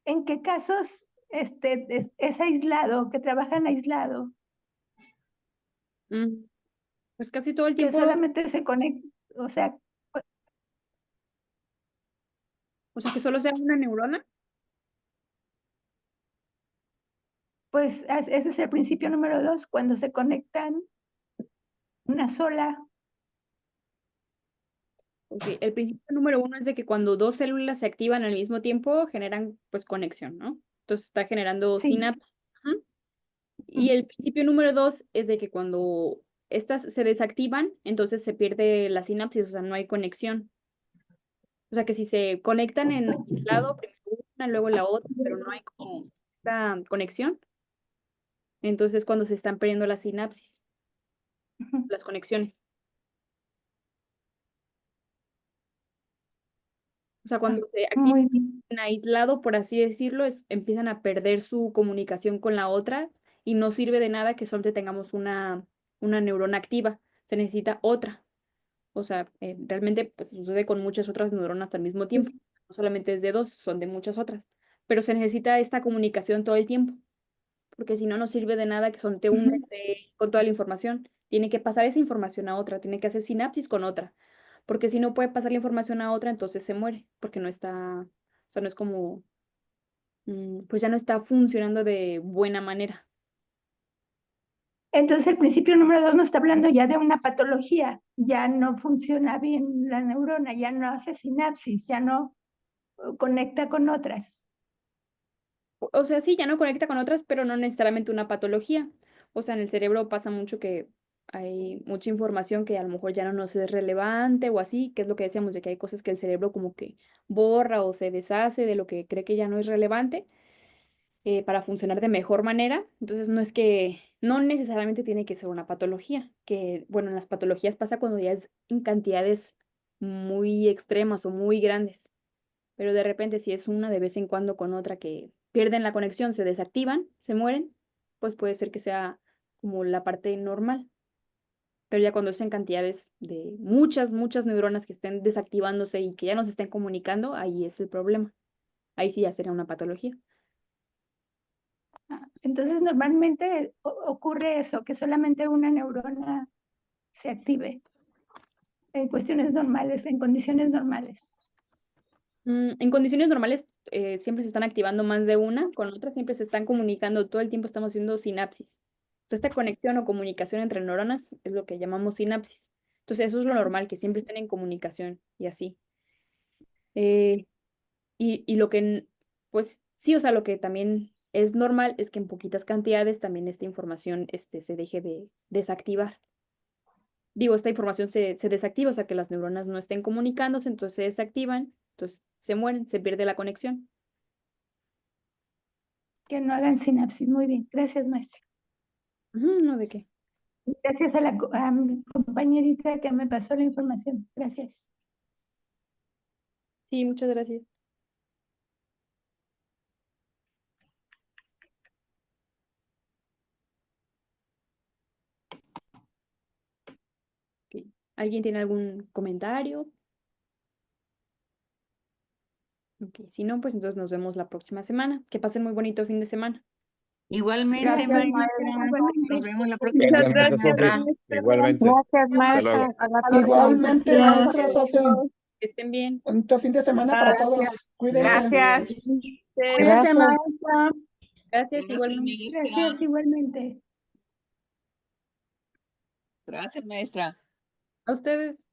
¿en qué casos es aislado, que trabajan aislado? Pues casi todo el Que tiempo, solamente se conectan, o sea, que solo sea una neurona. pues ese es el principio número 2, cuando se conectan una sola. Ok, el principio número 1 es de que cuando dos células se activan al mismo tiempo, generan pues conexión, ¿no? Entonces está generando Sí. sinapsis. Ujú. Y el principio número 2 es de que cuando estas se desactivan, entonces se pierde la sinapsis, o sea, no hay conexión. O sea, que si se conectan en aislado, primero una, luego la otra, pero no hay como esta conexión, entonces cuando se están perdiendo las sinapsis, las conexiones. O sea, cuando se activan Muy bien. en aislado, por así decirlo, empiezan a perder su comunicación con la otra y no sirve de nada que solo tengamos una neurona activa. Se necesita otra. O sea, realmente pues, sucede con muchas otras neuronas al mismo tiempo. No solamente es de dos, son de muchas otras. Pero se necesita esta comunicación todo el tiempo, porque si no, no sirve de nada que solamente una esté con toda la información. Tiene que pasar esa información a otra, tiene que hacer sinapsis con otra, porque si no puede pasar la información a otra, entonces se muere, porque no está, o sea, no es como, pues ya no está funcionando de buena manera. Entonces el principio número 2 nos está hablando ya de una patología, ya no funciona bien la neurona, ya no hace sinapsis, ya no conecta con otras. O sea, sí, ya no conecta con otras, pero no necesariamente una patología. O sea, en el cerebro pasa mucho que hay mucha información que a lo mejor ya no nos es relevante o así, que es lo que decíamos, de que hay cosas que el cerebro como que borra o se deshace de lo que cree que ya no es relevante para funcionar de mejor manera. Entonces, no necesariamente tiene que ser una patología, que bueno, en las patologías pasa cuando ya es en cantidades muy extremas o muy grandes, pero de repente si es una de vez en cuando con otra que pierden la conexión, se desactivan, se mueren, pues puede ser que sea como la parte normal. Pero ya cuando es en cantidades de muchas neuronas que estén desactivándose y que ya no se estén comunicando, ahí es el problema. Ahí sí ya sería una patología. Entonces normalmente ocurre eso, que solamente una neurona se active en cuestiones normales, en condiciones normales. En condiciones normales siempre se están activando más de una con otra, siempre se están comunicando, todo el tiempo estamos haciendo sinapsis. O sea, esta conexión o comunicación entre neuronas es lo que llamamos sinapsis. Entonces, eso es lo normal, que siempre estén en comunicación y así. Eh, y lo que, pues sí, o sea, lo que también es normal es que en poquitas cantidades también esta información se deje de desactivar. Digo, esta información se desactiva, o sea, que las neuronas no estén comunicándose, entonces se desactivan, entonces se mueren, se pierde la conexión. Que no hagan sinapsis. Muy bien. Gracias, maestra. No, ¿de qué? Gracias a mi compañerita que me pasó la información. Gracias. Sí, muchas gracias. Ok. ¿Alguien tiene algún comentario? Ok, si no, pues entonces nos vemos la próxima semana. Que pasen muy bonito fin de semana. Igualmente, Gracias, maestra. Nos vemos la próxima Muchas semana. gracias, Sofi. Igualmente. Gracias, Hasta maestra. luego. A la próxima. Igualmente, maestra Sofi. Que estén bien. Bonito fin de semana para todos. Cuídense. Gracias. Cuídese, maestra. Gracias, igualmente. Gracias, igualmente. Gracias, maestra. A ustedes.